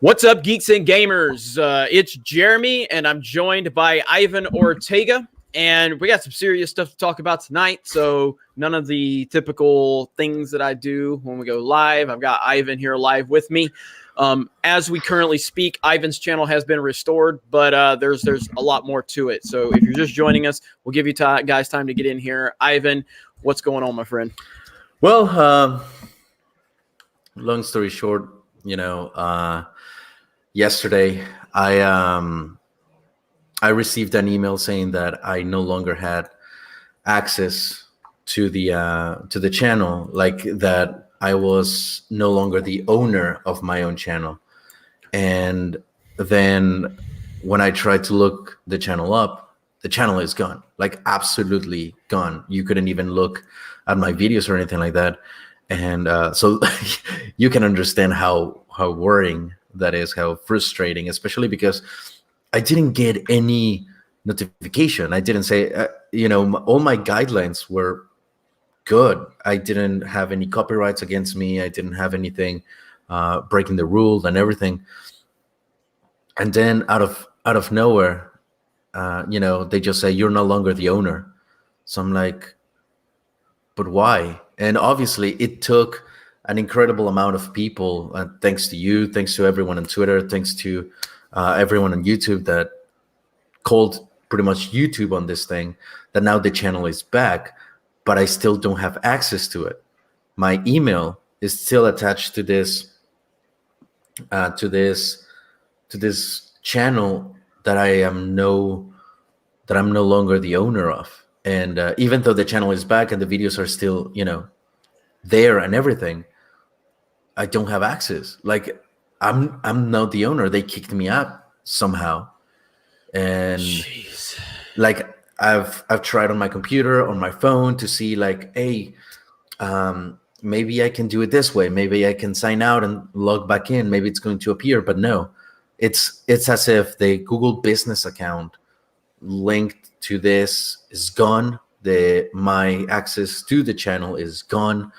What's up, geeks and gamers? It's Jeremy, and I'm joined by Ivan Ortega, and we got some serious stuff to talk about tonight. So none of the typical things that I do when we go live. I've got Ivan here live with me. As we currently speak, Ivan's channel has been restored, but there's a lot more to it. So if you're just joining us, we'll give you guys time to get in here. Ivan, what's going on, my friend? Well, long story short, yesterday I received an email saying that I no longer had access to the channel, like that I was no longer the owner of my own channel. And then when I tried to look the channel up, the channel is gone, like absolutely gone. You couldn't even look at my videos or anything like that. And so you can understand how worrying that is, how frustrating, especially because I didn't get any notification. I didn't say, all my guidelines were good. I didn't have any copyrights against me. I didn't have anything breaking the rules and everything. And then out of nowhere, they just say, you're no longer the owner. So I'm like, but why? And obviously it took an incredible amount of people, thanks to you, thanks to everyone on Twitter, thanks to everyone on YouTube that called pretty much YouTube on this thing, that now the channel is back, but I still don't have access to it. My email is still attached to this channel that I'm no longer the owner of. And even though the channel is back and the videos are still, there and everything, I don't have access. Like I'm not the owner. They kicked me out somehow. And Jeez. Like I've tried on my computer, on my phone to see like, hey, maybe I can do it this way. Maybe I can sign out and log back in. Maybe it's going to appear, but no. It's as if the Google business account linked to this is gone. My access to the channel is gone.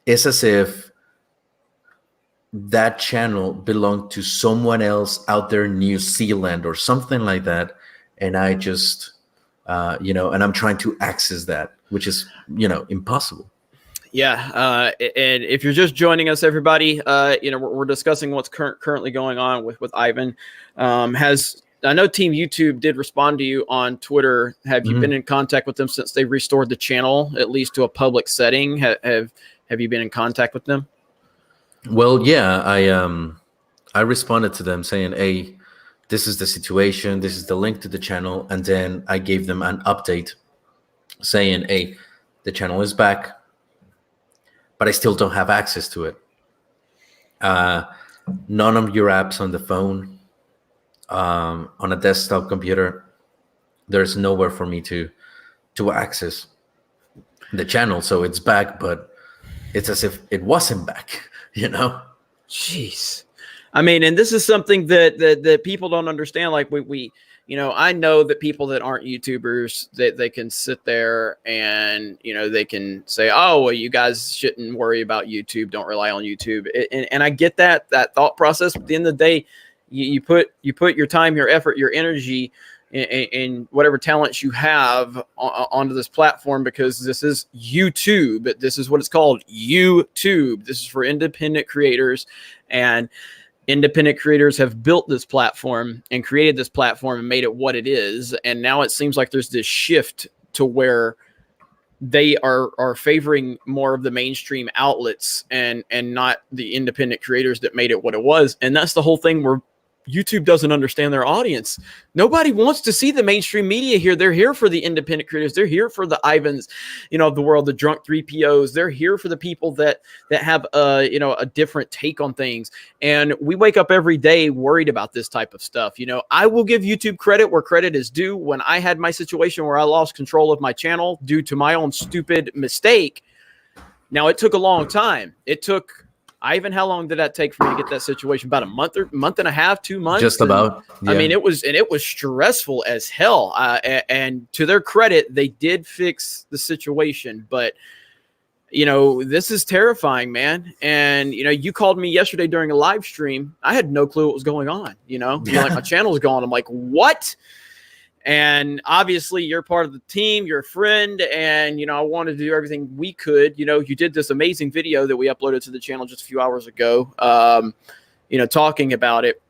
It's as if that channel belonged to someone else out there in New Zealand or something like that. And I just, and I'm trying to access that, which is, impossible. Yeah, and if you're just joining us, everybody, we're discussing what's currently going on with Ivan. I know Team YouTube did respond to you on Twitter. Have you been in contact with them since they restored the channel, at least to a public setting? Have you been in contact with them? Well, yeah, I responded to them saying, hey, this is the situation. This is the link to the channel. And then I gave them an update saying, hey, the channel is back, but I still don't have access to it. None of your apps on the phone, on a desktop computer, there's nowhere for me to access the channel. So it's back, but it's as if it wasn't back, Jeez. I mean, and this is something that people don't understand. Like we I know that people that aren't YouTubers, they can sit there and, they can say, oh, well, you guys shouldn't worry about YouTube. Don't rely on YouTube. And I get that thought process. But at the end of the day, you put your time, your effort, your energy, and whatever talents you have onto this platform, because this is YouTube. This is what it's called, YouTube. This is for independent creators, and independent creators have built this platform and created this platform and made it what it is. And now it seems like there's this shift to where they are favoring more of the mainstream outlets and not the independent creators that made it what it was. And that's the whole thing where YouTube doesn't understand their audience. Nobody wants to see the mainstream media here. They're here for the independent creators. They're here for the Ivans, of the world, the drunk 3POs. They're here for the people that have a different take on things. And we wake up every day worried about this type of stuff. I will give YouTube credit where credit is due. When I had my situation where I lost control of my channel due to my own stupid mistake, now it took a long time. It took, Ivan, how long did that take for me to get that situation? About a month and a half, 2 months. Just about. Yeah. I mean, it was stressful as hell. And to their credit, they did fix the situation. But you know, this is terrifying, man. And, you know, you called me yesterday during a live stream. I had no clue what was going on. You know, you're like, my channel is gone. I'm like, what? And obviously you're part of the team, you're a friend. And, you know, I wanted to do everything we could. You know, you did this amazing video that we uploaded to the channel just a few hours ago, you know, talking about it.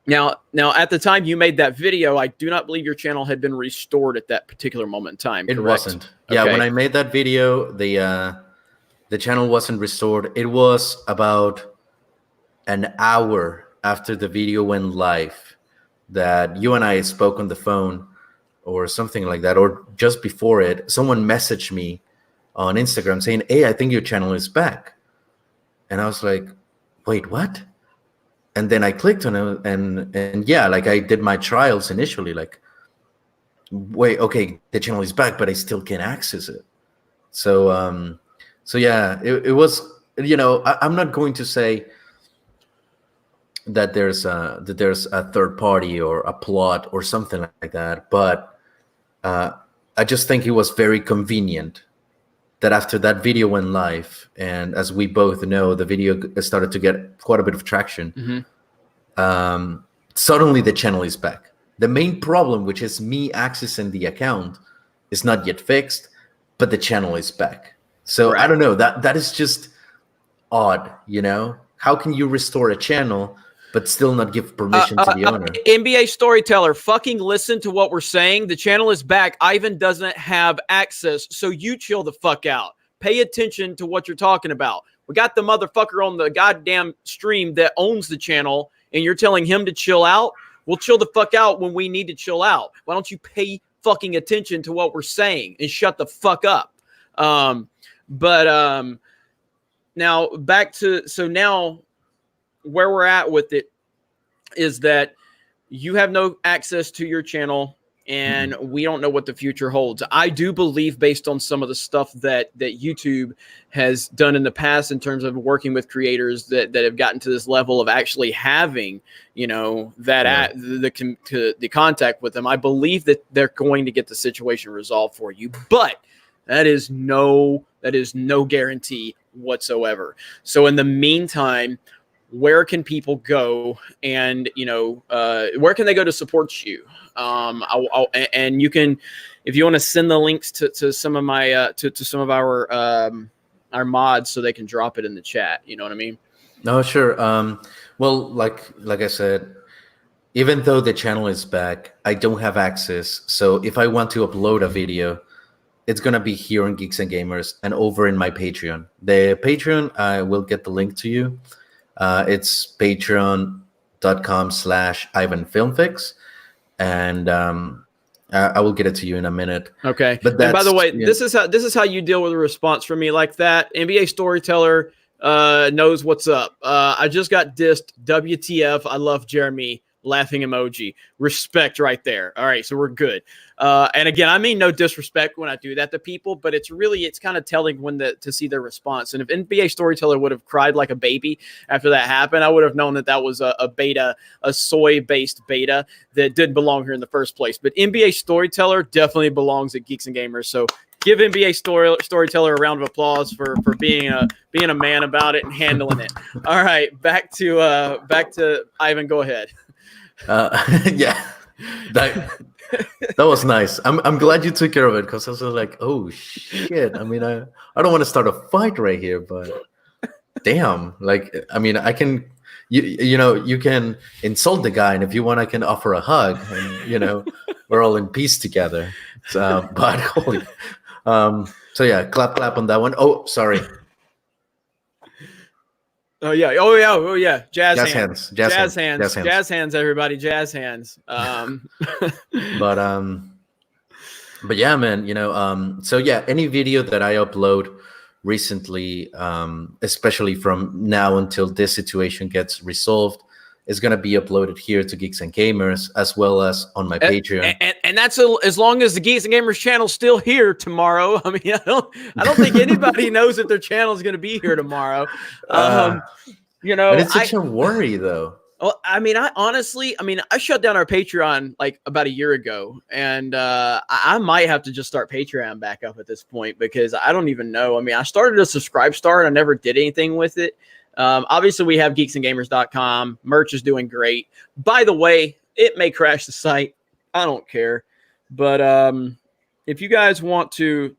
Now, at the time you made that video, I do not believe your channel had been restored at that particular moment in time. It correct? wasn't. Yeah, Okay. when I made that video, the channel wasn't restored. It was about an hour after the video went live that you and I spoke on the phone or something like that, or just before it, someone messaged me on Instagram saying, "Hey, I think your channel is back." And I was like, "Wait, what?" And then I clicked on it, and yeah, like I did my trials initially, like, wait, okay, the channel is back, but I still can't access it. So so yeah, it was, you know, I'm not going to say that there's a third party or a plot or something like that, but I just think it was very convenient that after that video went live, and as we both know, the video started to get quite a bit of traction. Suddenly the channel is back. The main problem, which is me accessing the account, is not yet fixed, but the channel is back. So I don't know, that is just odd, you know? How can you restore a channel but still not give permission to the owner? NBA Storyteller, fucking listen to what we're saying. The channel is back. Ivan doesn't have access, so you chill the fuck out. Pay attention to what you're talking about. We got the motherfucker on the goddamn stream that owns the channel, and you're telling him to chill out? We'll chill the fuck out when we need to chill out. Why don't you pay fucking attention to what we're saying and shut the fuck up? Now back to, so now where we're at with it is that you have no access to your channel, and we don't know what the future holds. I do believe, based on some of the stuff that YouTube has done in the past in terms of working with creators that have gotten to this level of actually having, you know, that the contact with them, I believe that they're going to get the situation resolved for you. But that is no guarantee whatsoever. So in the meantime, where can people go, and, you know, where can they go to support you? And you can, if you want to send the links to some of my to some of our mods, so they can drop it in the chat. You know what I mean? No, sure. Well, like I said, even though the channel is back, I don't have access. So if I want to upload a video, it's gonna be here on Geeks and Gamers and over in my Patreon. The Patreon, I will get the link to you. It's patreon.com/IvanFilmFix, and I will get it to you in a minute. Okay. But and by the way, this is how you deal with a response from me like that. NBA Storyteller knows what's up. I just got dissed. WTF? I love Jeremy. Laughing emoji. Respect right there. All right, so we're good. And again, I mean no disrespect when I do that to people, but it's kind of telling when to see their response. And if NBA Storyteller would have cried like a baby after that happened, I would have known that was a soy-based beta that didn't belong here in the first place. But NBA Storyteller definitely belongs at Geeks and Gamers. So give NBA Storyteller a round of applause for being a man about it and handling it. All right, back to Ivan. Go ahead. Yeah, that was nice. I'm glad you took care of it, because I was like, oh shit. I mean, I don't want to start a fight right here, but damn, like, I mean, I can, you know, you can insult the guy, and if you want, I can offer a hug, and, you know, we're all in peace together. So, but holy, so yeah, clap on that one. Oh, sorry. Oh yeah, jazz hands, everybody, jazz hands. But yeah, man, you know, so yeah, any video that I upload recently, especially from now until this situation gets resolved, is going to be uploaded here to Geeks and Gamers, as well as on my Patreon. And that's as long as the Geeks and Gamers channel's still here tomorrow. I mean, I don't think anybody knows that their channel is going to be here tomorrow. You know, and it's such a worry, though. Well, I mean, I shut down our Patreon like about a year ago, and I might have to just start Patreon back up at this point because I don't even know. I mean, I started a subscribe star and I never did anything with it. Obviously, we have geeksandgamers.com. Merch is doing great. By the way, it may crash the site. I don't care. But if you guys want to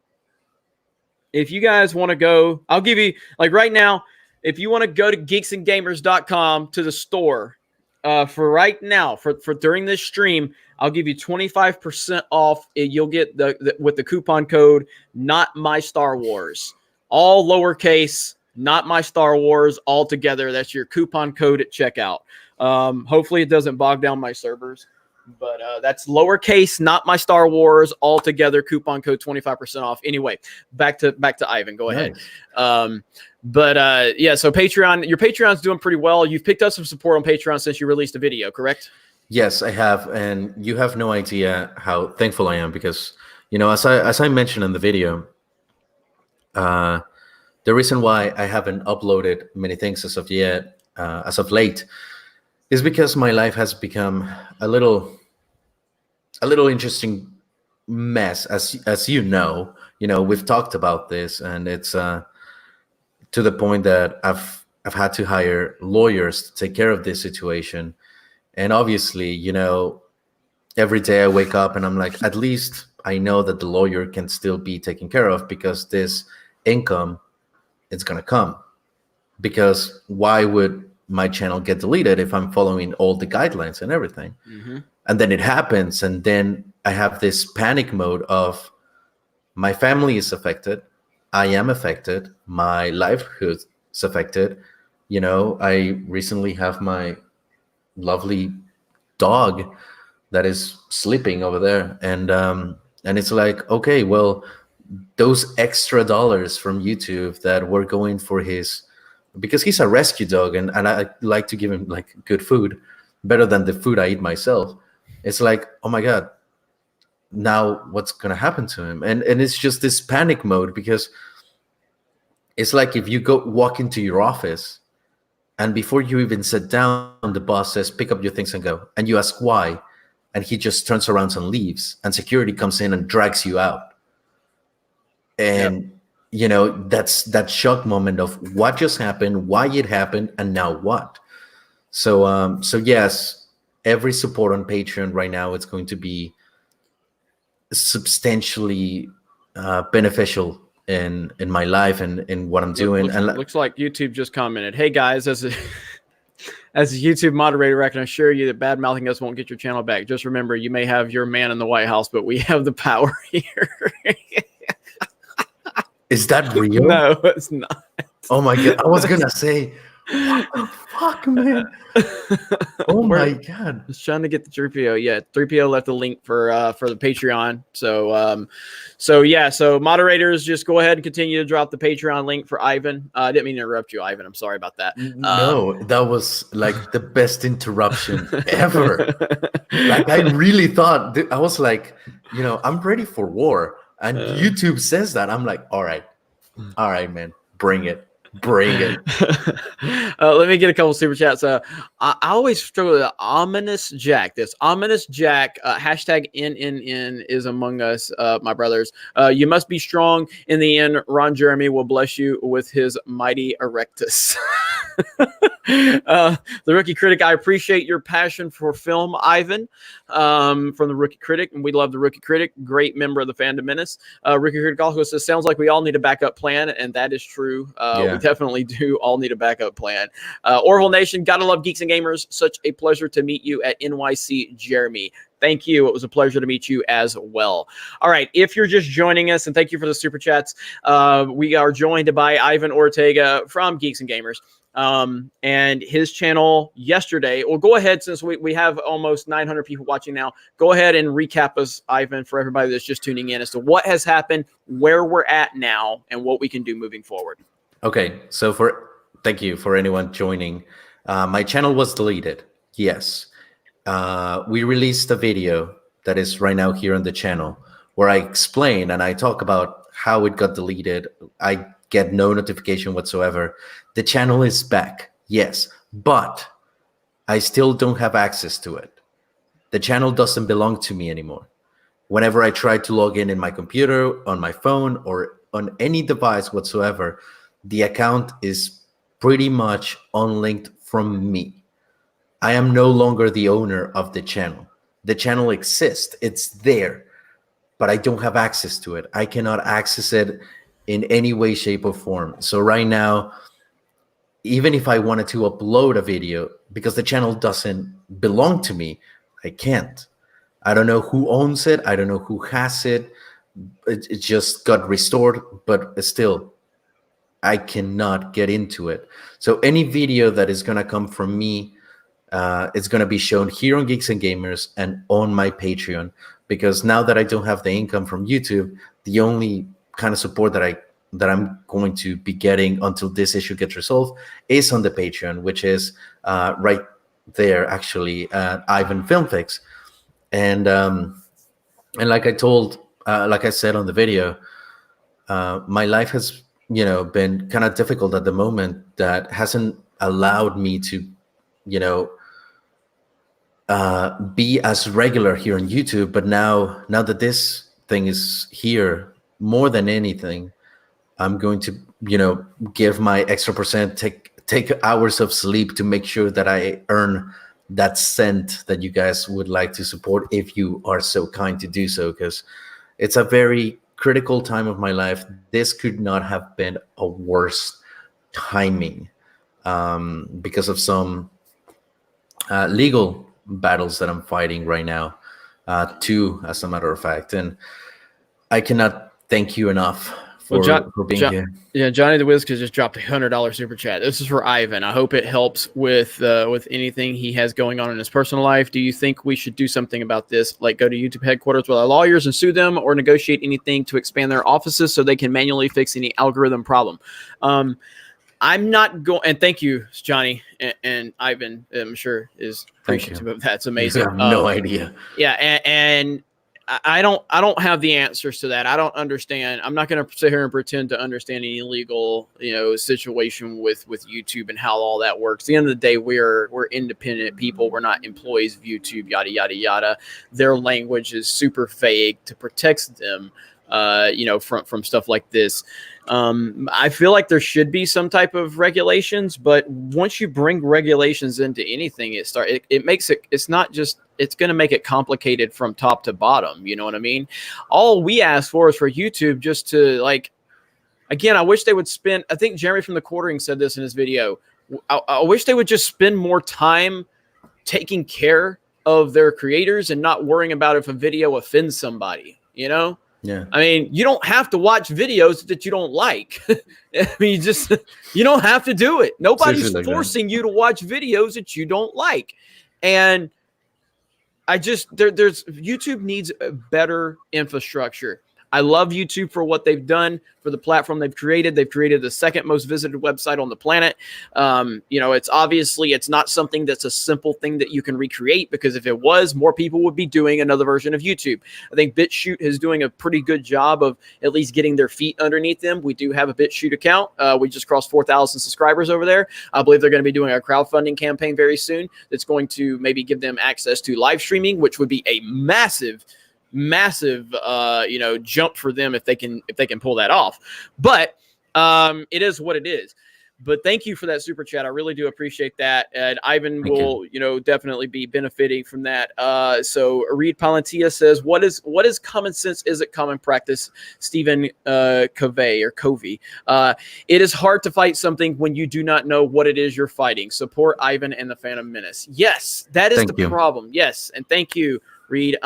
go, I'll give you, like right now, if you want to go to geeksandgamers.com to the store, for right now, for during this stream, I'll give you 25% off. You'll get the with the coupon code Not My Star Wars, all lowercase, Not My Star Wars, all together. That's your coupon code at checkout. Hopefully it doesn't bog down my servers, but that's lowercase, Not My Star Wars, all together. Coupon code 25% off. Anyway, back to Ivan. Go ahead. Yeah, so Patreon, your Patreon's doing pretty well. You've picked up some support on Patreon since you released a video, correct? Yes, I have, and you have no idea how thankful I am because, you know, as I mentioned in the video, the reason why I haven't uploaded many things as of late, is because my life has become a little interesting mess, as you know. You know, we've talked about this, and it's to the point that I've had to hire lawyers to take care of this situation. And obviously, you know, every day I wake up and I'm like, at least I know that the lawyer can still be taken care of because this income is going to come. Because why would my channel get deleted if I'm following all the guidelines and everything? Mm-hmm. And then it happens, and then I have this panic mode of my family is affected, I am affected, my livelihood is affected. You know, I recently have my lovely dog that is sleeping over there, and it's like, okay, well, those extra dollars from YouTube that were going for his, because he's a rescue dog, and I like to give him like good food, better than the food I eat myself. It's like, oh my God, now what's gonna happen to him? And it's just this panic mode, because it's like if you walk into your office and before you even sit down, the boss says, pick up your things and go. And you ask why, and he just turns around and leaves, and security comes in and drags you out. And yep. You know, that's that shock moment of what just happened, why it happened, and now what? So yes, every support on Patreon right now, it's going to be substantially beneficial in my life and in what I'm doing. Looks like YouTube just commented, "Hey guys, as a YouTube moderator, I can assure you that bad mouthing us won't get your channel back. Just remember, you may have your man in the White House, but we have the power here." Is that real? No, it's not. Oh my God. I was going to say, what the fuck, man? Oh my God. Just trying to get the 3PO. Yeah, 3PO left a link for the Patreon. So moderators, just go ahead and continue to drop the Patreon link for Ivan. I didn't mean to interrupt you, Ivan. I'm sorry about that. No, that was like the best interruption ever. Like, I really thought, I was like, you know, I'm ready for war. And YouTube says that. I'm like, all right, man, bring it. Let me get a couple super chats. I always struggle with Ominous Jack. This Ominous Jack, hashtag NNN is among us, my brothers. You must be strong. In the end, Ron Jeremy will bless you with his mighty erectus. The Rookie Critic, I appreciate your passion for film, Ivan, from the Rookie Critic, and we love the Rookie Critic, great member of the Fandom Menace. Rookie Critic also says, sounds like we all need a backup plan, and that is true. We definitely do all need a backup plan. Orville Nation, gotta love Geeks and Gamers. Such a pleasure to meet you at NYC, Jeremy. Thank you. It was a pleasure to meet you as well. All right. If you're just joining us, and thank you for the super chats, we are joined by Ivan Ortega from Geeks and Gamers. And his channel yesterday, well, go ahead, since we have almost 900 people watching now, go ahead and recap us, Ivan, for everybody that's just tuning in as to what has happened, where we're at now, and what we can do moving forward. Okay. So thank you for anyone joining. My channel was deleted. Yes. We released a video that is right now here on the channel where I explain and I talk about how it got deleted. I get no notification whatsoever. The channel is back, yes, but I still don't have access to it. The channel doesn't belong to me anymore. Whenever I try to log in my computer, on my phone, or on any device whatsoever, the account is pretty much unlinked from me. I am no longer the owner of the channel. The channel exists, it's there, but I don't have access to it. I cannot access it in any way, shape, or form. So right now, even if I wanted to upload a video, because the channel doesn't belong to me, I can't. I don't know who owns it. I don't know who has it. It just got restored, but still, I cannot get into it. So any video that is going to come from me, it's going to be shown here on Geeks and Gamers and on my Patreon, because now that I don't have the income from YouTube, the only kind of support that I'm going to be getting until this issue gets resolved is on the Patreon, which is right there, actually, Ivan Filmfix. And like I said on the video, my life has, been kind of difficult at the moment. That hasn't allowed me to, be as regular here on YouTube. But now that this thing is here, more than anything, I'm going to, give my extra percent, take hours of sleep to make sure that I earn that cent that you guys would like to support, if you are so kind to do so, because it's a very critical time of my life. This could not have been a worse timing, because of some legal battles that I'm fighting right now, too, as a matter of fact. And I cannot thank you enough for being here. Yeah, Johnny the Whiz just dropped $100 super chat. This is for Ivan. I hope it helps with anything he has going on in his personal life. Do you think we should do something about this, like go to YouTube headquarters with our lawyers and sue them, or negotiate anything to expand their offices so they can manually fix any algorithm problem? I'm not going, and thank you, Johnny, and Ivan, I'm sure is appreciative of that. It's amazing. You have no idea. Yeah, and I don't have the answers to that. I don't understand. I'm not going to sit here and pretend to understand any legal, situation with YouTube and how all that works. At the end of the day, we're independent people. We're not employees of YouTube, yada, yada, yada. Their language is super vague to protect them, from stuff like this. I feel like there should be some type of regulations, but once you bring regulations into anything, it makes it, it's not just, it's going to make it complicated from top to bottom. You know what I mean? All we ask for is for YouTube just to, like, again, I wish they would spend, I think Jeremy from the Quartering said this in his video. I wish they would just spend more time taking care of their creators and not worrying about if a video offends somebody, Yeah. I mean, you don't have to watch videos that you don't like. I mean, you don't have to do it. Nobody's forcing you to watch videos that you don't like. And there's YouTube needs a better infrastructure. I love YouTube for what they've done for the platform they've created. They've created the second most visited website on the planet. It's not something that's a simple thing that you can recreate, because if it was, more people would be doing another version of YouTube. I think BitChute is doing a pretty good job of at least getting their feet underneath them. We do have a BitChute account. We just crossed 4,000 subscribers over there. I believe they're going to be doing a crowdfunding campaign very soon that's going to maybe give them access to live streaming, which would be a massive jump for them if they can pull that off. But it is what it is. But thank you for that super chat. I really do appreciate that. And Ivan will definitely be benefiting from that. So Reed Palantia says, what is common sense? Is it common practice? Stephen Covey. It is hard to fight something when you do not know what it is you're fighting. Support Ivan and the Phantom Menace. Yes, that is the problem. Yes, and thank you, Reed.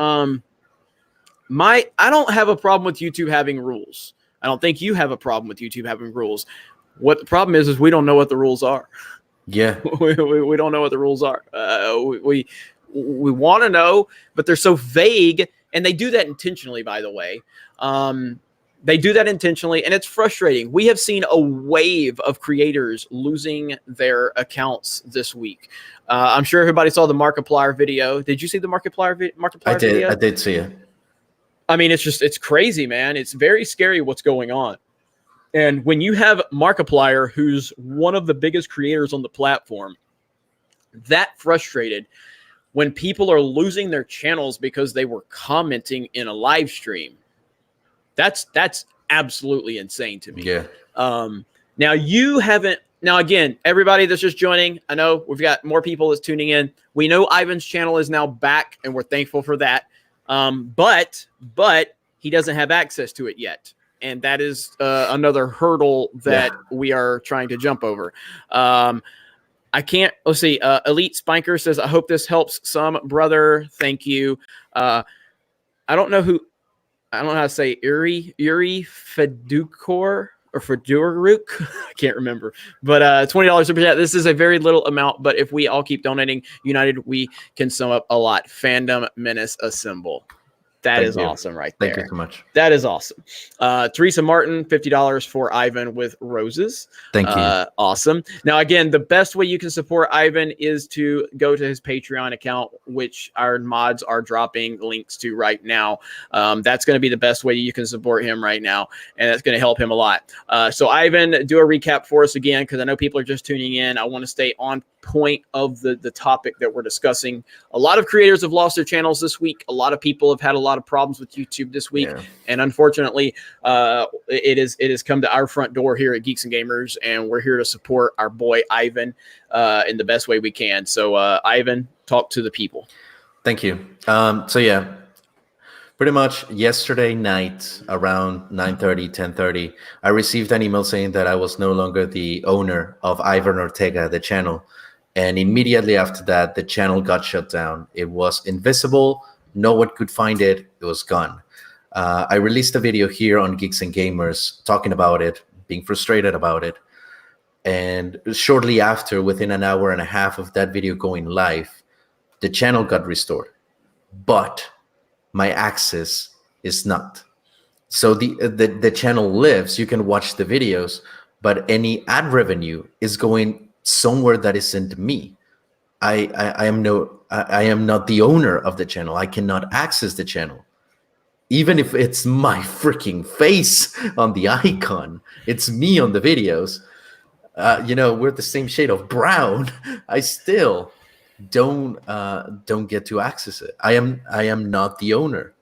I don't have a problem with YouTube having rules. I don't think you have a problem with YouTube having rules. What the problem is we don't know what the rules are. Yeah. we don't know what the rules are. We want to know, but they're so vague, and they do that intentionally, by the way. They do that intentionally, and it's frustrating. We have seen a wave of creators losing their accounts this week. I'm sure everybody saw the Markiplier video. Did you see the Markiplier video? I did see it. I mean, it's crazy, man. It's very scary what's going on. And when you have Markiplier, who's one of the biggest creators on the platform, that frustrated when people are losing their channels because they were commenting in a live stream. That's absolutely insane to me. Yeah. Now you haven't. Now again, everybody that's just joining, I know we've got more people that's tuning in. We know Ivan's channel is now back, and we're thankful for that. But he doesn't have access to it yet, and that is another hurdle that we are trying to jump over. I can't. Let's see. Elite Spiker says, "I hope this helps some, brother. Thank you." I don't know how to say Uri Fedukor or Feduruk. I can't remember. But $20 super chat. This is a very little amount, but if we all keep donating united, we can sum up a lot. Fandom Menace Assemble. That is awesome right there. Thank you so much. That is awesome. Teresa Martin, $50 for Ivan with roses. Thank you. Awesome. Now, again, the best way you can support Ivan is to go to his Patreon account, which our mods are dropping links to right now. That's going to be the best way you can support him right now, and that's going to help him a lot. So, Ivan, do a recap for us again, because I know people are just tuning in. I want to stay on point of the topic that we're discussing. A lot of creators have lost their channels this week. A lot of people have had a lot of problems with YouTube this week, and unfortunately, it has come to our front door here at Geeks and Gamers, and we're here to support our boy Ivan in the best way we can. So, Ivan, talk to the people. Thank you. So yeah, pretty much yesterday night around 9:30, 10:30, I received an email saying that I was no longer the owner of Ivan Ortega, the channel. And immediately after that, the channel got shut down. It was invisible. No one could find it. It was gone. I released a video here on Geeks and Gamers talking about it, being frustrated about it. And shortly after, within an hour and a half of that video going live, the channel got restored. But my access is not. So the channel lives. You can watch the videos, but any ad revenue is going somewhere that isn't me. I am not the owner of the channel. I cannot access the channel. Even if it's my freaking face on the icon, it's me on the videos. We're the same shade of brown. I still don't get to access it. I am not the owner.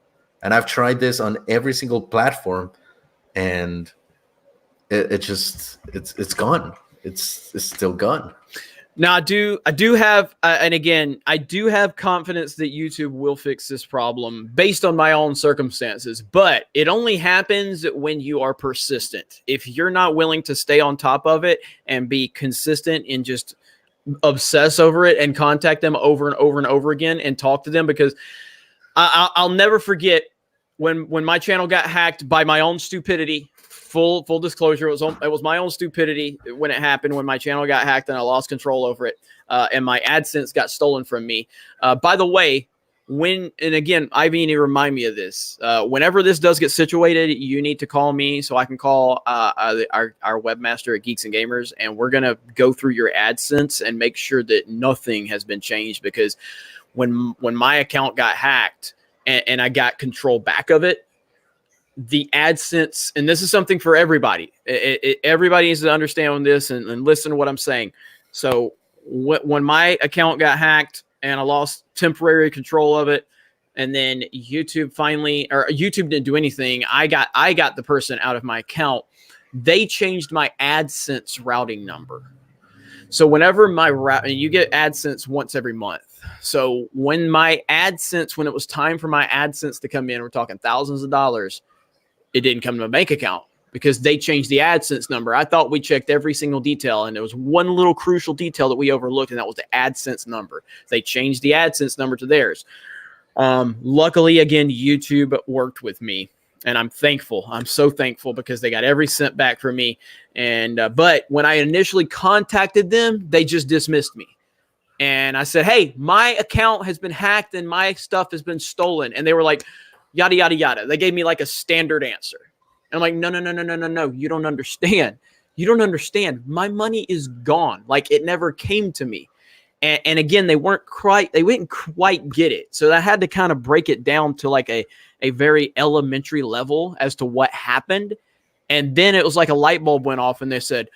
And I've tried this on every single platform, and it's gone. It's still gone. Now I do have, and again, I do have confidence that YouTube will fix this problem based on my own circumstances, but it only happens when you are persistent. If you're not willing to stay on top of it and be consistent and just obsess over it and contact them over and over and over again and talk to them, because I'll never forget when my channel got hacked by my own stupidity. Full disclosure, it was my own stupidity when it happened, when my channel got hacked and I lost control over it, and my AdSense got stolen from me. By the way, and again, Ivy, you need to remind me of this. Whenever this does get situated, you need to call me so I can call our webmaster at Geeks and Gamers, and we're going to go through your AdSense and make sure that nothing has been changed, because when my account got hacked and I got control back of it, the AdSense, and this is something for everybody. Everybody needs to understand this and listen to what I'm saying. So when my account got hacked and I lost temporary control of it, and then YouTube didn't do anything. I got the person out of my account. They changed my AdSense routing number. So whenever you get AdSense once every month. So when it was time for my AdSense to come in, we're talking thousands of dollars, it didn't come to my bank account because they changed the AdSense number. I thought we checked every single detail, and there was one little crucial detail that we overlooked, and that was the AdSense number. They changed the AdSense number to theirs. Luckily, again, YouTube worked with me, and I'm thankful. I'm so thankful, because they got every cent back from me. And but when I initially contacted them, they just dismissed me. And I said, hey, my account has been hacked and my stuff has been stolen. And they were like, yada, yada, yada. They gave me like a standard answer. And I'm like, no. You don't understand. You don't understand. My money is gone. Like, it never came to me. And again, they didn't quite get it. So I had to kind of break it down to like a very elementary level as to what happened. And then it was like a light bulb went off and they said,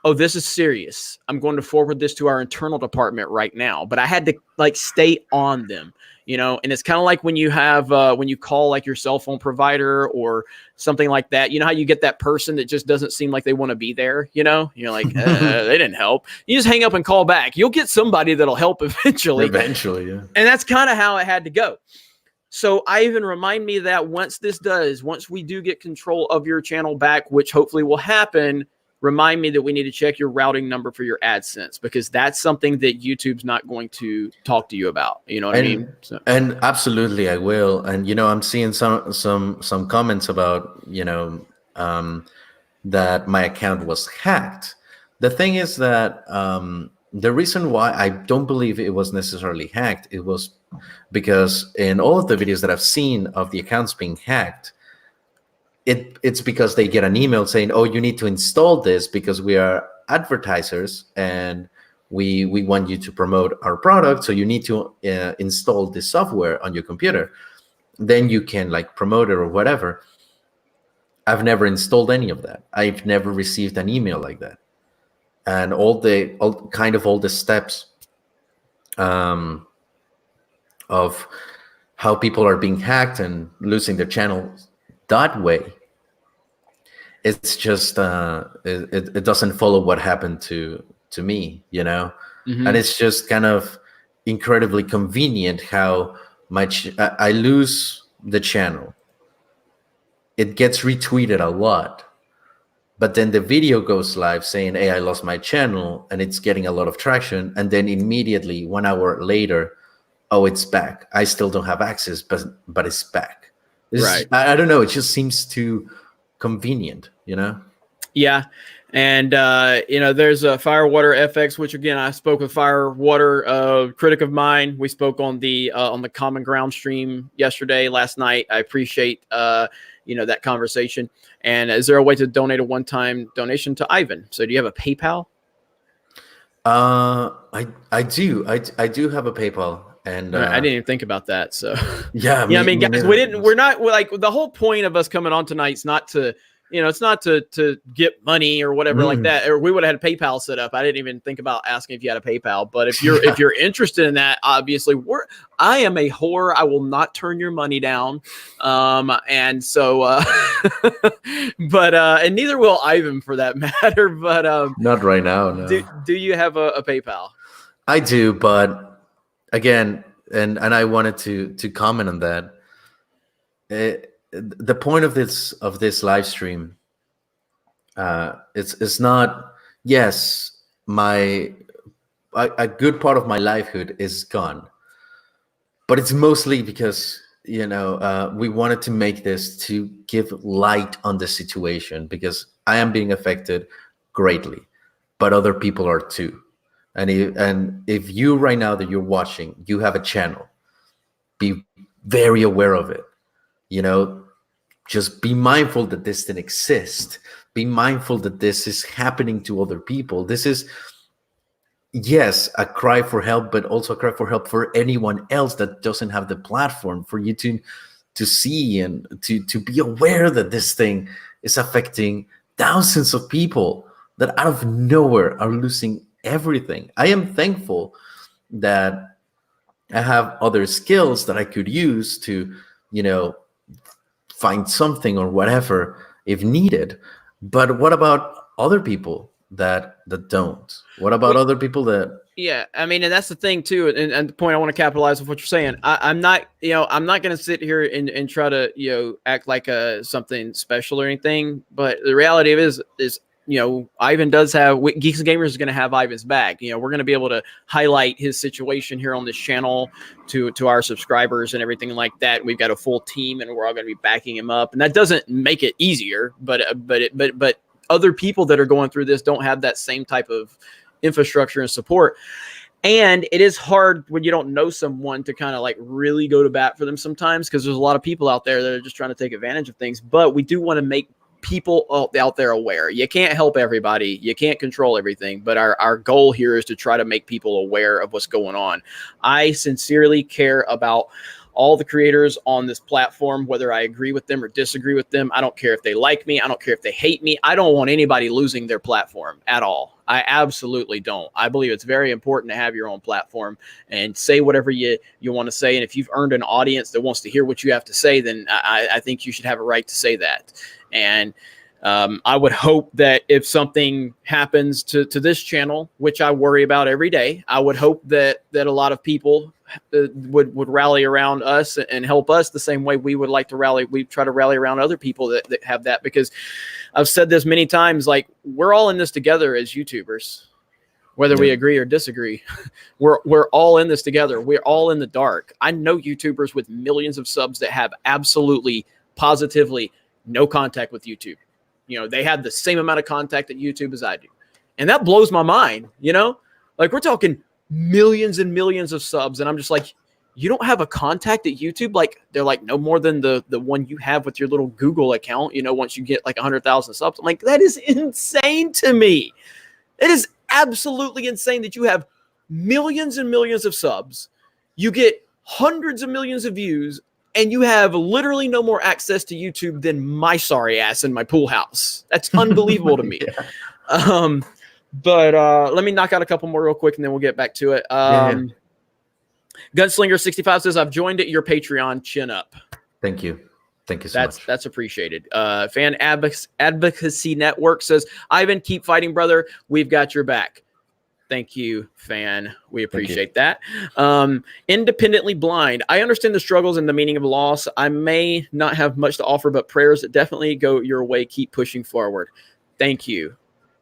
oh, this is serious. I'm going to forward this to our internal department right now. But I had to like stay on them, you know, and it's kind of like when you have, when you call like your cell phone provider or something like that, you know how you get that person that just doesn't seem like they want to be there, you know, you're like, they didn't help. You just hang up and call back. You'll get somebody that'll help eventually. Eventually, yeah. And that's kind of how it had to go. So Ivan, remind me that once we do get control of your channel back, which hopefully will happen, remind me that we need to check your routing number for your AdSense, because that's something that YouTube's not going to talk to you about. You know what I mean? So. And absolutely, I will. And you know, I'm seeing some comments about, you know, that my account was hacked. The thing is that the reason why I don't believe it was necessarily hacked, it was because in all of the videos that I've seen of the accounts being hacked, it's because they get an email saying, oh, you need to install this because we are advertisers and we want you to promote our product. So you need to install this software on your computer. Then you can like promote it or whatever. I've never installed any of that. I've never received an email like that. And all the steps of how people are being hacked and losing their channels that way, it's just it doesn't follow what happened to me, you know. Mm-hmm. And it's just kind of incredibly convenient how much I lose the channel. It gets retweeted a lot, but then the video goes live saying, hey, I lost my channel, and it's getting a lot of traction, and then immediately 1 hour later, oh, it's back. I still don't have access, but it's back. Right. I don't know. It just seems too convenient, you know? Yeah. And, you know, there's a Firewater FX, which again, I spoke with Firewater, critic of mine. We spoke on the Common Ground stream last night. I appreciate, you know, that conversation. And is there a way to donate a one-time donation to Ivan? So do you have a PayPal? I do have a PayPal. And I didn't even think about that. So yeah, I mean, guys, we're not like, the whole point of us coming on tonight is not to, you know, it's not to get money or whatever like that. Or we would have had a PayPal set up. I didn't even think about asking if you had a PayPal. But if you're interested in that, obviously I am a whore. I will not turn your money down. And so, but and neither will Ivan for that matter. But not right now. No. Do you have a PayPal? I do, but. Again, and I wanted to comment on that. The point of this live stream, it's not. Yes, a good part of my livelihood is gone, but it's mostly because, you know, we wanted to make this to give light on the situation, because I am being affected greatly, but other people are too. And if you right now that you're watching, you have a channel, be very aware of it. You know, just be mindful that this didn't exist. Be mindful that this is happening to other people. This is, yes, a cry for help, but also a cry for help for anyone else that doesn't have the platform for you to see and to be aware that this thing is affecting thousands of people that out of nowhere are losing everything. I am thankful that I have other skills that I could use to, you know, find something or whatever if needed. But what about other people that don't? What about other people that? Yeah, I mean, and that's the thing too, and the point I want to capitalize on what you're saying. I'm not going to sit here and try to, you know, act like something special or anything. But the reality of it is, you know, Ivan does have, Geeks and Gamers is going to have Ivan's back. You know, we're going to be able to highlight his situation here on this channel to our subscribers and everything like that. We've got a full team, and we're all going to be backing him up. And that doesn't make it easier, but other people that are going through this don't have that same type of infrastructure and support. And it is hard when you don't know someone to kind of like really go to bat for them sometimes, because there's a lot of people out there that are just trying to take advantage of things. But we do want to make people out there aware. You can't help everybody. You can't control everything. But our goal here is to try to make people aware of what's going on. I sincerely care about all the creators on this platform, whether I agree with them or disagree with them. I don't care if they like me. I don't care if they hate me. I don't want anybody losing their platform at all. I absolutely don't. I believe it's very important to have your own platform and say whatever you want to say. And if you've earned an audience that wants to hear what you have to say, then I think you should have a right to say that. And I would hope that if something happens to this channel, which I worry about every day, I would hope that a lot of people would rally around us and help us the same way we would like to rally. We try to rally around other people that have that, because I've said this many times, like, we're all in this together as YouTubers, whether we agree or disagree. We're all in this together. We're all in the dark. I know YouTubers with millions of subs that have absolutely, positively no contact with YouTube. You know, they have the same amount of contact at YouTube as I do. And that blows my mind, you know? Like, we're talking millions and millions of subs, and I'm just like, you don't have a contact at YouTube? Like, they're like, no more than the one you have with your little Google account, you know, once you get like 100,000 subs. I'm like, that is insane to me. It is absolutely insane that you have millions and millions of subs, you get hundreds of millions of views, and you have literally no more access to YouTube than my sorry ass in my pool house. That's unbelievable to me. But let me knock out a couple more real quick, and then we'll get back to it. Gunslinger65 says, I've joined your Patreon. Chin up. Thank you. Thank you so much. That's appreciated. Fan Advocacy Network says, Ivan, keep fighting, brother. We've got your back. Thank you, fan. We appreciate that. Independently Blind. I understand the struggles and the meaning of loss. I may not have much to offer, but prayers that definitely go your way. Keep pushing forward. Thank you.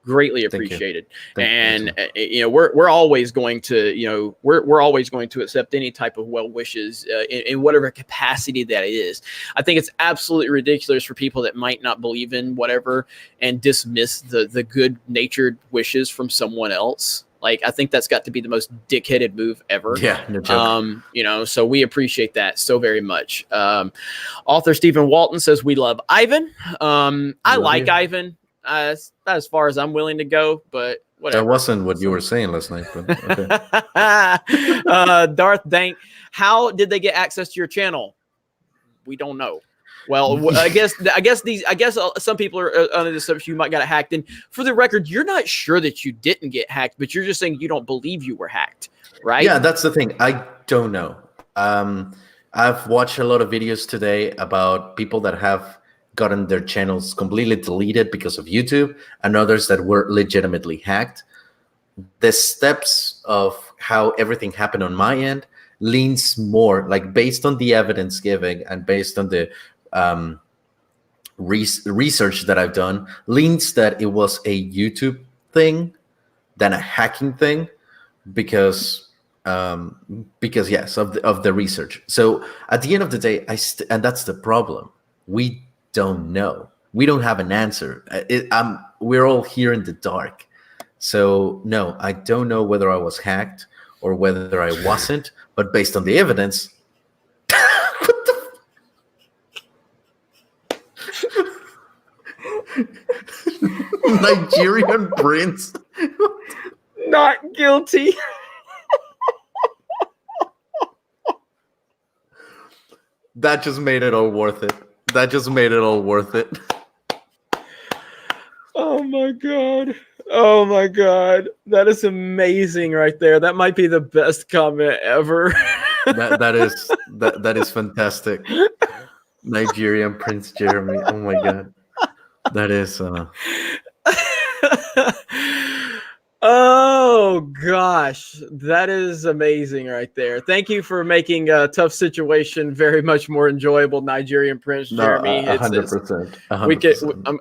Greatly appreciated. And you know, we're always going to, you know, we're always going to accept any type of well wishes in whatever capacity that is. I think it's absolutely ridiculous for people that might not believe in whatever and dismiss the good natured wishes from someone else. Like, I think that's got to be the most dickheaded move ever. Yeah, no joke. You know, so we appreciate that so very much. Author Stephen Walton says, we love Ivan. I like Ivan. That's as far as I'm willing to go, but whatever. That wasn't what you were saying last night, but okay. Darth Dank, how did they get access to your channel? We don't know. Well, I guess some people are under the assumption you might got hacked. And for the record, you're not sure that you didn't get hacked, but you're just saying you don't believe you were hacked, right? Yeah, that's the thing. I don't know. I've watched a lot of videos today about people that have gotten their channels completely deleted because of YouTube, and others that were legitimately hacked. The steps of how everything happened on my end leans more, like, based on the evidence given and based on the research that I've done, leans that it was a YouTube thing than a hacking thing, because yes, of the research. So at the end of the day, and that's the problem. We don't know. We don't have an answer. We're all here in the dark. So no, I don't know whether I was hacked or whether I wasn't. But based on the evidence, what the Nigerian prince, not guilty. That just made it all worth it. That just made it all worth it. Oh my God. Oh my God. That is amazing right there. That might be the best comment ever. that is fantastic. Nigerian Prince Jeremy. Oh my God. That is Oh gosh, that is amazing right there. Thank you for making a tough situation very much more enjoyable, Nigerian Prince Jeremy. 100%. We get.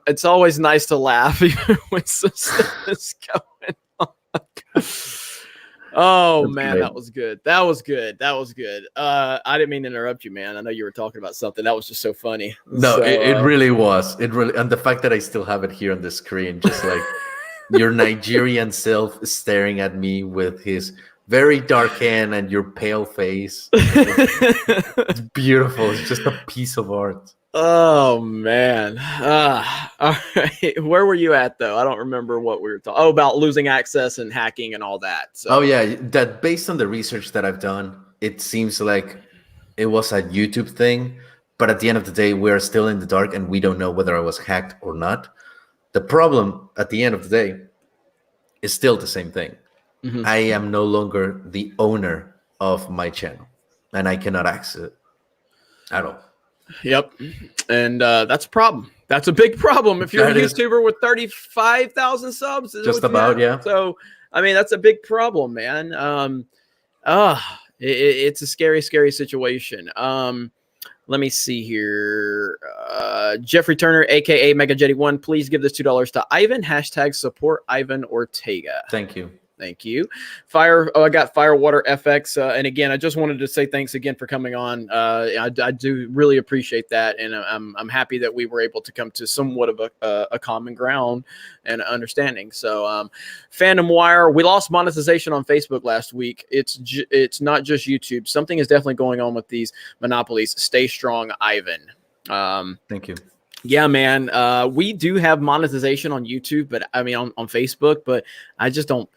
It's always nice to laugh even when some stuff is going on. Oh man, great. that was good. That was good. That was good. I didn't mean to interrupt you, man. I know you were talking about something. That was just so funny. No, so, it really was. It really, and the fact that I still have it here on the screen, just like your Nigerian self staring at me with his very dark hand and your pale face. It's beautiful. It's just a piece of art. Oh man. All right. Where were you at though? I don't remember what we were talking. Oh, about losing access and hacking and all that. So. Oh yeah, that based on the research that I've done, it seems like it was a YouTube thing, but at the end of the day, we're still in the dark and we don't know whether I was hacked or not. The problem at the end of the day is still the same thing. Mhm. I am no longer the owner of my channel and I cannot access it at all. Yep. And that's a problem. That's a big problem. If you're a YouTuber with 35,000 subs, is just what you about, have. yeah. So, I mean, that's a big problem, man. It's a scary, scary situation. Let me see here. Jeffrey Turner, aka Mega Jetty One, please give this $2 to Ivan. # support Ivan Ortega. Thank you. Thank you. I got Firewater FX. And again, I just wanted to say thanks again for coming on. I do really appreciate that. And I'm happy that we were able to come to somewhat of a common ground and understanding. So Fandom Wire, we lost monetization on Facebook last week. It's not just YouTube. Something is definitely going on with these monopolies. Stay strong, Ivan. Thank you. Yeah, man. We do have monetization on YouTube, but I mean on Facebook, but I just don't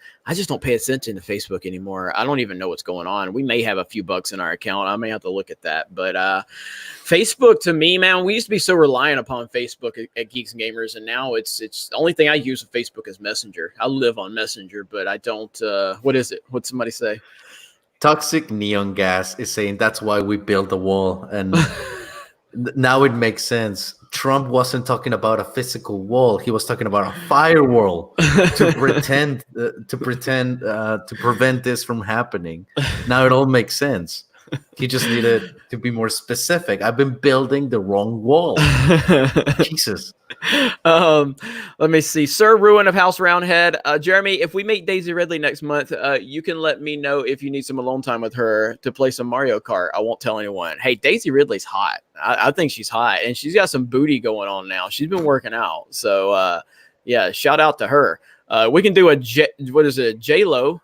pay attention to Facebook anymore. I don't even know what's going on. We may have a few bucks in our account. I may have to look at that. But Facebook, to me, man, we used to be so reliant upon Facebook at Geeks and Gamers, and now it's the only thing I use with Facebook is Messenger. I live on Messenger, but I don't. What is it? What'd somebody say? Toxic Neon Gas is saying that's why we built the wall, and now it makes sense. Trump wasn't talking about a physical wall; he was talking about a firewall to prevent this from happening. Now it all makes sense. He just needed to be more specific. I've been building the wrong wall. Jesus. Let me see. Sir Ruin of House Roundhead. Jeremy, if we meet Daisy Ridley next month, you can let me know if you need some alone time with her to play some Mario Kart. I won't tell anyone. Hey, Daisy Ridley's hot. I think she's hot, and she's got some booty going on now. She's been working out. So, yeah, shout out to her. We can do J-Lo.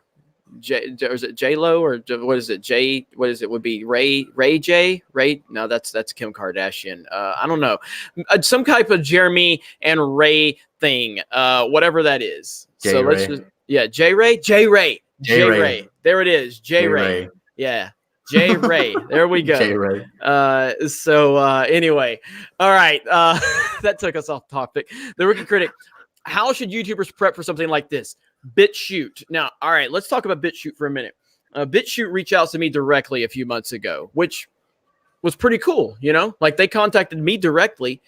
Is it J-Lo or what is it? What is it? Would be Ray J? Ray? No, that's Kim Kardashian. I don't know. Some type of Jeremy and Ray thing. Whatever that is. So let's just J Ray. There it is. J Ray. Yeah. J Ray. There we go. J Ray. Anyway. All right. That took us off topic. The Rookie Critic. How should YouTubers prep for something like this? BitChute. Now, all right, let's talk about BitChute for a minute. BitChute reached out to me directly a few months ago, which was pretty cool. You know, like they contacted me directly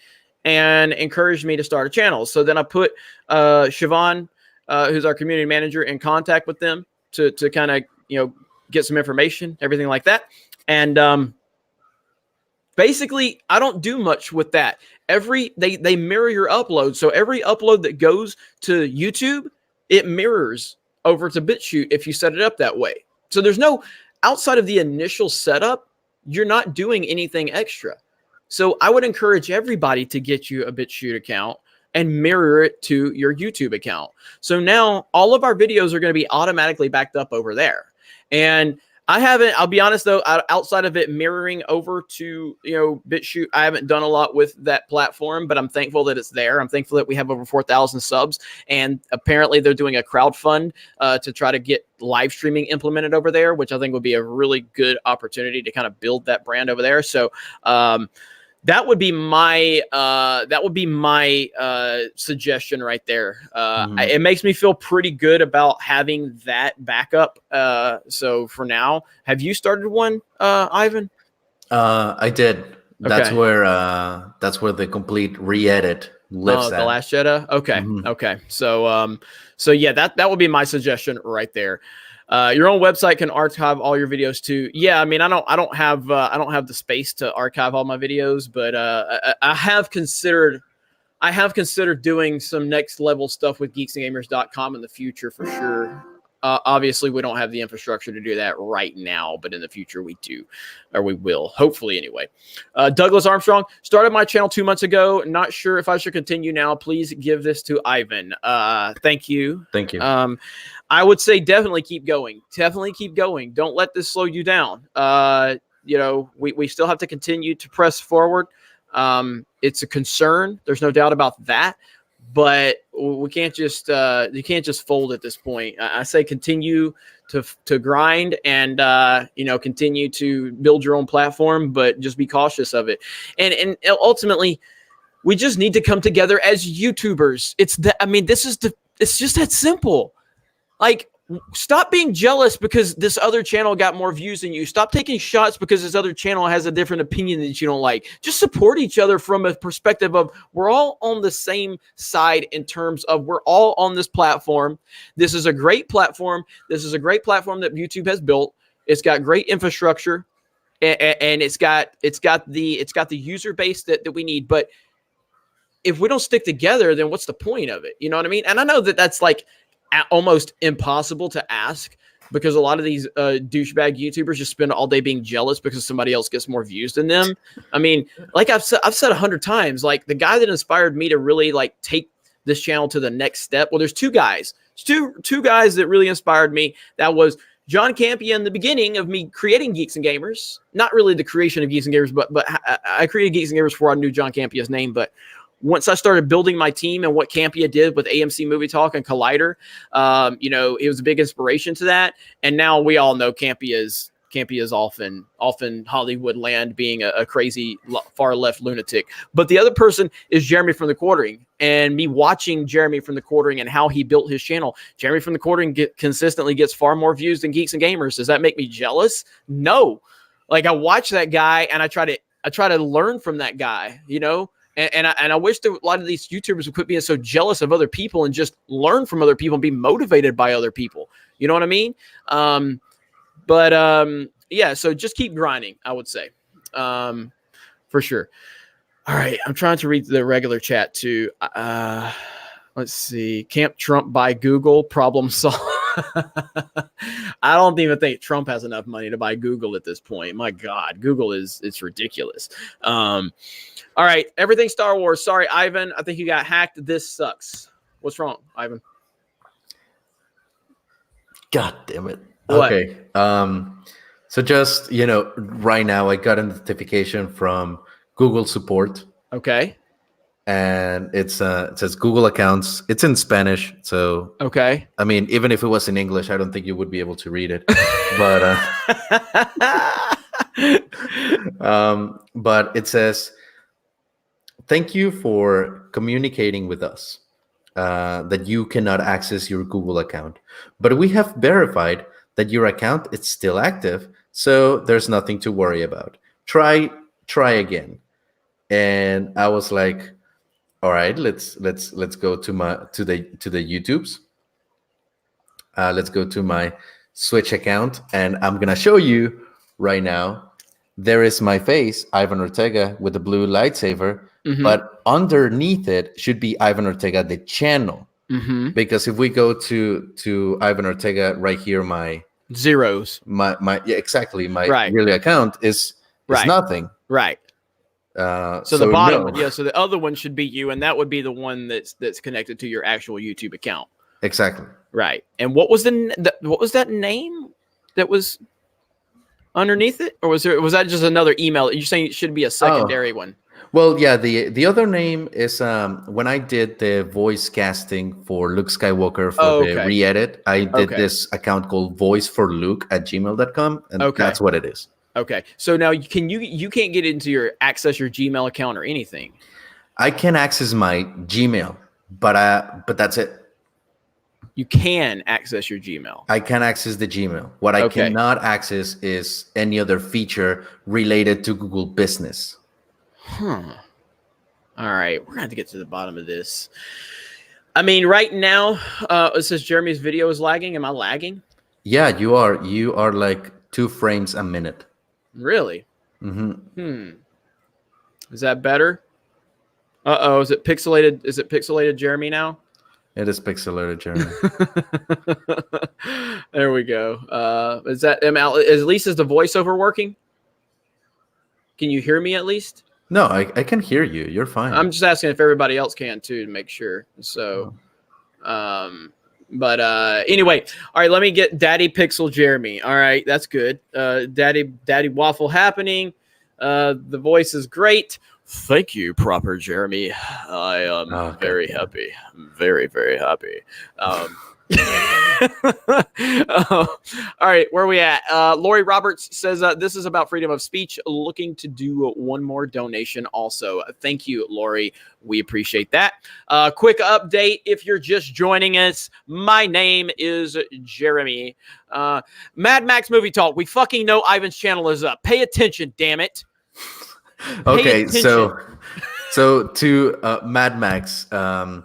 and encouraged me to start a channel. So then I put Siobhan, who's our community manager, in contact with them to kind of, get some information, everything like that. And basically, I don't do much with that. They mirror your upload. So every upload that goes to YouTube, it mirrors over to BitChute if you set it up that way. So there's no, outside of the initial setup, you're not doing anything extra. So I would encourage everybody to get you a BitChute account and mirror it to your YouTube account. So now all of our videos are going to be automatically backed up over there. And I'll be honest though, outside of it mirroring over to, BitChute, I haven't done a lot with that platform, but I'm thankful that it's there. I'm thankful that we have over 4,000 subs, and apparently they're doing a crowdfund to try to get live streaming implemented over there, which I think would be a really good opportunity to kind of build that brand over there. So, that would be my suggestion right there. It makes me feel pretty good about having that backup. So for now, have you started one, Ivan? I did. That's where the complete re-edit lives at. The Last Jedi. Okay. Okay. So yeah, that would be my suggestion right there. Your own website can archive all your videos too. Yeah, I mean, I don't have the space to archive all my videos, but I have considered doing some next level stuff with geeksandgamers.com in the future for sure. Obviously, we don't have the infrastructure to do that right now, but in the future we do, or we will, hopefully anyway. Douglas Armstrong started my channel 2 months ago. Not sure if I should continue now. Please give this to Ivan. Thank you. Thank you. I would say definitely keep going. Definitely keep going. Don't let this slow you down. We still have to continue to press forward. It's a concern. There's no doubt about that. but we can't just you can't just fold at this point. I say continue to grind and continue to build your own platform, but just be cautious of it. And ultimately, we just need to come together as YouTubers. It's just that simple. Like, stop being jealous because this other channel got more views than you. Stop taking shots because this other channel has a different opinion that you don't like. Just support each other from a perspective of we're all on the same side in terms of we're all on this platform. This is a great platform. This is a great platform that YouTube has built. It's got great infrastructure, and it's got the user base that we need. But if we don't stick together, then what's the point of it? You know what I mean? And I know that that's like almost impossible to ask because a lot of these douchebag YouTubers just spend all day being jealous because somebody else gets more views than them. I mean, like I've said 100 times, like the guy that inspired me to really like take this channel to the next step. Well, there's two guys, two guys that really inspired me. That was John Campia in the beginning of me creating Geeks and Gamers, not really the creation of Geeks and Gamers, but I created Geeks and Gamers before I knew John Campia's name. But once I started building my team and what Campia did with AMC Movie Talk and Collider, it was a big inspiration to that. And now we all know Campia is often Hollywood land being a crazy far left lunatic. But the other person is Jeremy from the Quartering, and me watching Jeremy from the Quartering and how he built his channel. Jeremy from the Quartering consistently gets far more views than Geeks and Gamers. Does that make me jealous? No. Like, I watch that guy and I try to learn from that guy, And I wish that a lot of these YouTubers would quit being so jealous of other people and just learn from other people and be motivated by other people. You know what I mean? Yeah, so just keep grinding, I would say, for sure. All right, I'm trying to read the regular chat too. Let's see. Camp Trump buy Google, problem solved. I don't even think Trump has enough money to buy Google at this point. My God, Google it's ridiculous. All right, everything Star Wars. Sorry, Ivan. I think you got hacked. This sucks. What's wrong, Ivan? God damn it. What? Okay. So just, right now I got a notification from Google support. Okay. And it says Google accounts. It's in Spanish. So, okay. I mean, even if it was in English, I don't think you would be able to read it. But it says, thank you for communicating with us that you cannot access your Google account. But we have verified that your account is still active, so there's nothing to worry about. Try again. And I was like, all right, let's go to the YouTubes. Let's go to my Switch account, and I'm gonna show you right now. There is my face, Ivan Ortega, with the blue lightsaber. Mm-hmm. But underneath it should be Ivan Ortega, the channel. Mm-hmm. Because if we go to Ivan Ortega right here, my zeros, my exactly, my really account is nothing. Right. So the bottom one, so the other one should be you, and that would be the one that's connected to your actual YouTube account. Exactly. Right. And what was that name that was underneath it, or was that just another email? You're saying it should be a secondary one. Well, yeah, the other name is when I did the voice casting for Luke Skywalker for the re-edit, I did this account called voiceforluke@gmail.com, and that's what it is. Okay. So now you can't get into access your Gmail account or anything. I can access my Gmail, but that's it. You can access your Gmail. I can access the Gmail. What I cannot access is any other feature related to Google Business. All right, we're gonna have to get to the bottom of this. I mean, right now, it says Jeremy's video is lagging. Am I lagging? Yeah, you are. You are like 2 frames a minute. Really? Is that better? Is it pixelated? Is it pixelated Jeremy now? It is pixelated Jeremy. There we go. Is that at least is the voiceover working? Can you hear me at least? No, I can hear you. You're fine. I'm just asking if everybody else can too, to make sure. So, anyway, all right, let me get Daddy Pixel Jeremy. All right, that's good. Daddy Waffle happening. The voice is great. Thank you, proper Jeremy. I am very happy. Very, very happy. All right, where are we at? Lori Roberts says this is about freedom of speech. Looking to do one more donation also. Thank you, Lori. We appreciate that. Quick update if you're just joining us. My name is Jeremy. Mad Max Movie Talk. We fucking know Ivan's channel is up. Pay attention, damn it. Okay, so to Mad Max, and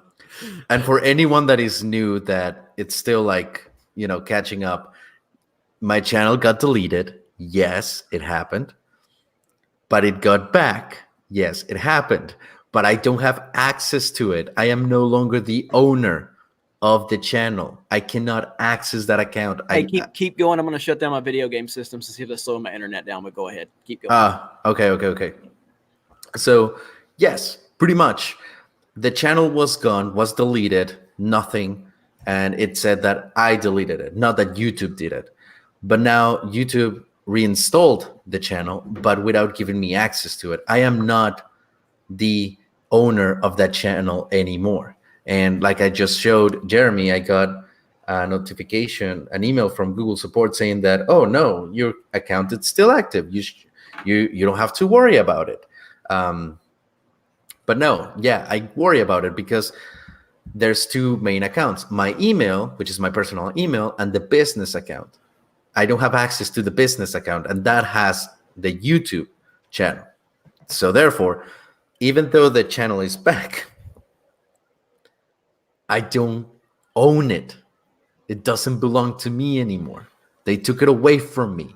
for anyone that is new, that it's still like, you know, catching up, my channel got deleted. Yes, it happened. But it got back. Yes, it happened. But I don't have access to it. I am no longer the owner of the channel. I cannot access that account. Hey, keep going. I'm going to shut down my video game systems to see if they slow my internet down, but go ahead. Keep going. Okay. So, yes, pretty much. The channel was gone, was deleted, nothing. And it said that I deleted it, not that YouTube did it. But now YouTube reinstalled the channel, but without giving me access to it. I am not the owner of that channel anymore. And like I just showed Jeremy, I got a notification, an email from Google support saying that, oh no, your account is still active. You don't have to worry about it. But no, yeah, I worry about it because there's two main accounts, my email, which is my personal email, and the business account. I don't have access to the business account, and that has the YouTube channel. So therefore, even though the channel is back, I don't own it. It doesn't belong to me anymore. They took it away from me.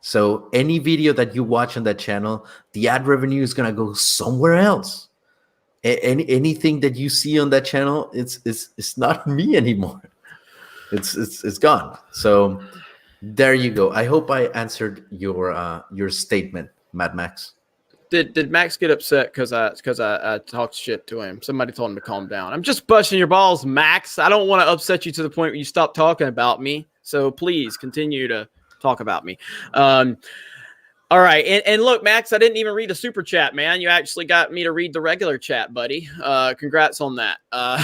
So any video that you watch on that channel, the ad revenue is going to go somewhere else. Anything that you see on that channel, it's not me anymore. It's gone. So there you go. I hope I answered your statement, Mad Max. Did Max get upset because I talked shit to him? Somebody told him to calm down. I'm just busting your balls, Max. I don't want to upset you to the point where you stop talking about me. So please continue to talk about me. All right. And look, Max, I didn't even read a super chat, man. You actually got me to read the regular chat, buddy. Congrats on that. All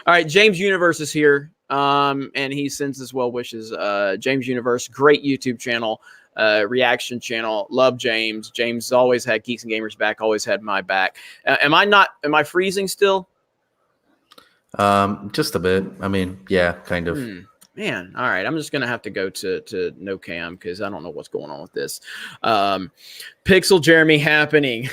right. James Universe is here. And he sends his well wishes. James Universe, great YouTube channel, reaction channel. Love James. James always had Geeks and Gamers back, always had my back. Am I freezing still? Just a bit. I mean, yeah, kind of. Man, all right. I'm just gonna have to go to no cam because I don't know what's going on with this. Pixel Jeremy happening.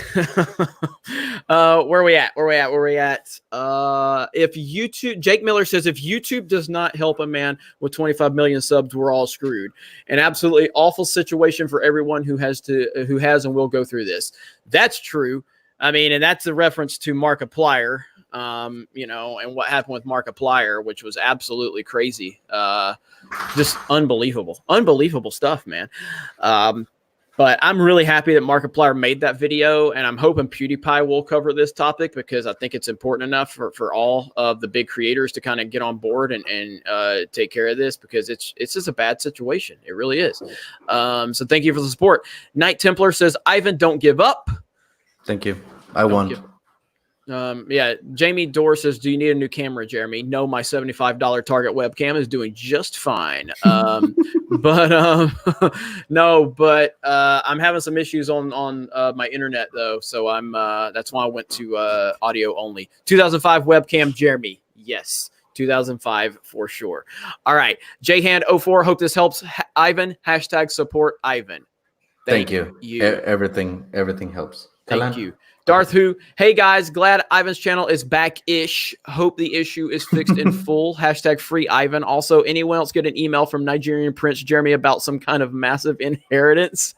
Where we at? If YouTube, Jake Miller says, if YouTube does not help a man with 25 million subs, we're all screwed. An absolutely awful situation for everyone who has and will go through this. That's true. I mean, and that's a reference to Markiplier. You know, and what happened with Markiplier, which was absolutely crazy. Just unbelievable stuff, man. But I'm really happy that Markiplier made that video, and I'm hoping PewDiePie will cover this topic because I think it's important enough for all of the big creators to kind of get on board and take care of this because it's just a bad situation. It really is. So thank you for the support. Night Templar says, Ivan, don't give up. Thank you. I won. Yeah, Jamie Dorr says, do you need a new camera, Jeremy? No, my $75 Target webcam is doing just fine. But I'm having some issues on my internet though, so I'm that's why I went to audio only. 2005 webcam, Jeremy. Yes, 2005 for sure. All right, JHand04. Hope this helps, Ivan. # support Ivan. Thank you. Everything helps. Thank you. Darth Who, hey guys, glad Ivan's channel is back-ish. Hope the issue is fixed in full. # free Ivan. Also, anyone else get an email from Nigerian Prince Jeremy about some kind of massive inheritance?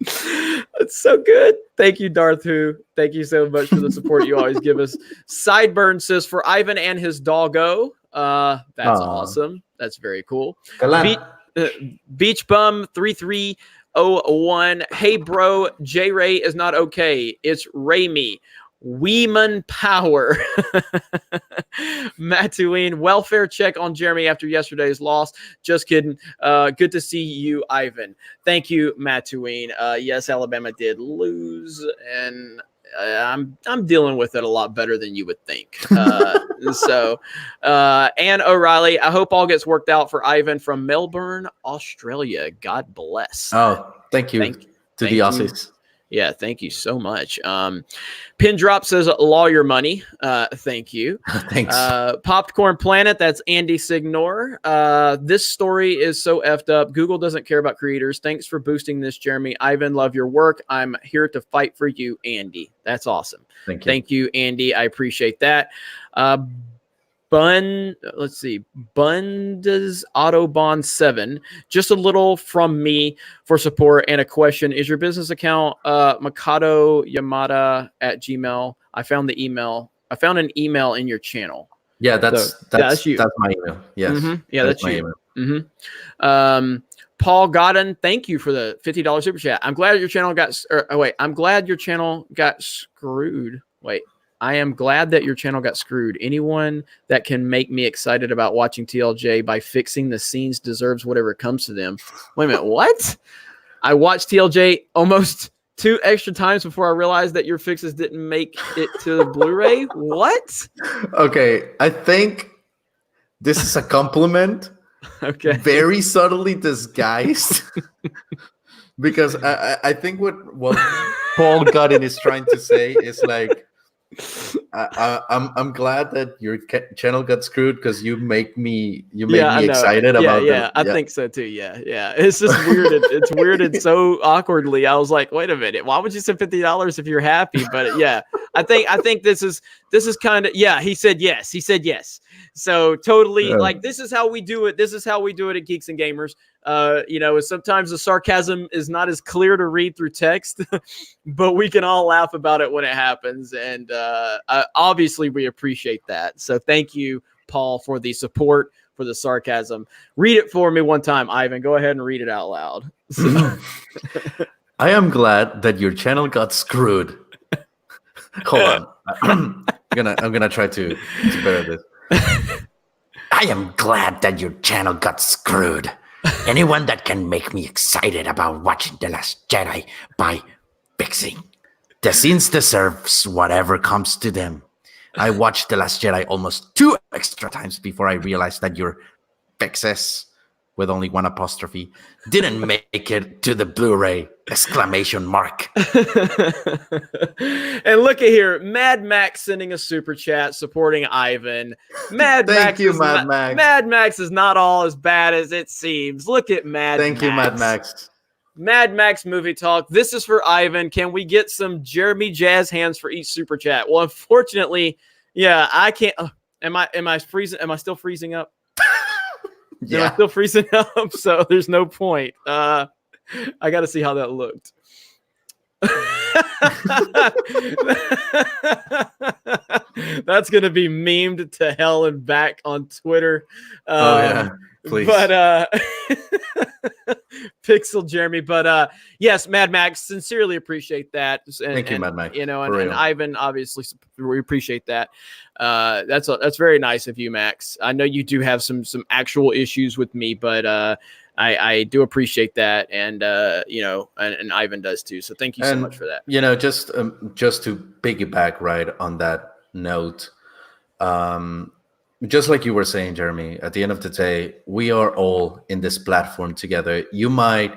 That's so good. Thank you, Darth Who. Thank you so much for the support you always give us. Sideburn says, for Ivan and his doggo. That's awesome. That's very cool. Beach Bum 3301. Hey bro, J Ray is not okay. It's Ray me. Weeman Power. Mattuine, welfare check on Jeremy after yesterday's loss. Just kidding. Good to see you, Ivan. Thank you, Mattuine. Yes, Alabama did lose, and I'm dealing with it a lot better than you would think. Ann O'Reilly, I hope all gets worked out for Ivan from Melbourne, Australia. God bless. Oh, thank you to the Aussies. Yeah, thank you so much. Pin Drop says lawyer money. Thank you. Thanks. Popcorn Planet, that's Andy Signor. This story is so effed up. Google doesn't care about creators. Thanks for boosting this, Jeremy. Ivan, love your work. I'm here to fight for you, Andy. That's awesome. Thank you. Thank you, Andy. I appreciate that. Bundes Autobahn 7. Just a little from me for support and a question. Is your business account Mikado Yamada at Gmail? I found an email in your channel. Yeah, that's you. That's my email. Yes. Mm-hmm. Yeah, that's you. Mm-hmm. Paul Godden, thank you for the $50 super chat. I'm glad your channel got. I'm glad your channel got screwed. I am glad that your channel got screwed. Anyone that can make me excited about watching TLJ by fixing the scenes deserves whatever comes to them. Wait a minute, what? I watched TLJ almost 2 extra times before I realized that your fixes didn't make it to the Blu-ray. What? Okay, I think this is a compliment. Okay. Very subtly disguised. Because I think what Paul Godin is trying to say is like, I'm glad that your channel got screwed because you make me excited about it. I think so too. Yeah. It's just weird. It's weirded so awkwardly. I was like, wait a minute, why would you say $50 if you're happy? But yeah, I think this is kind of He said yes. So totally like this is how we do it. This is how we do it at Geeks and Gamers. Sometimes the sarcasm is not as clear to read through text, but we can all laugh about it when it happens. And obviously we appreciate that. So thank you, Paul, for the support, for the sarcasm. Read it for me one time, Ivan. Go ahead and read it out loud. I am glad that your channel got screwed. Hold on. I'm gonna try to bear this. I am glad that your channel got screwed. Anyone that can make me excited about watching The Last Jedi by fixing the scenes deserves whatever comes to them. I watched The Last Jedi almost 2 extra times before I realized that your fixes, with only 1 apostrophe, didn't make it to the Blu-ray! ! And look at here, Mad Max sending a super chat supporting Ivan. Mad Max is not all as bad as it seems. Look at Mad Max. Thank you, Mad Max. Mad Max Movie Talk. This is for Ivan. Can we get some Jeremy Jazz hands for each super chat? Well, unfortunately, I can't. Am I freezing? Am I still freezing up? Yeah. Am I still freezing up? So there's no point. I got to see how that looked. That's going to be memed to hell and back on Twitter. Please. But Pixel Jeremy. But yes, Mad Max, sincerely appreciate that. Thank you, Mad Max. And Ivan, obviously, we appreciate that. That's very nice of you, Max. I know you do have some actual issues with me, but I do appreciate that, and and Ivan does too. So thank you so much for that. Just to piggyback right on that note, just like you were saying, Jeremy, at the end of the day, we are all in this platform together. You might,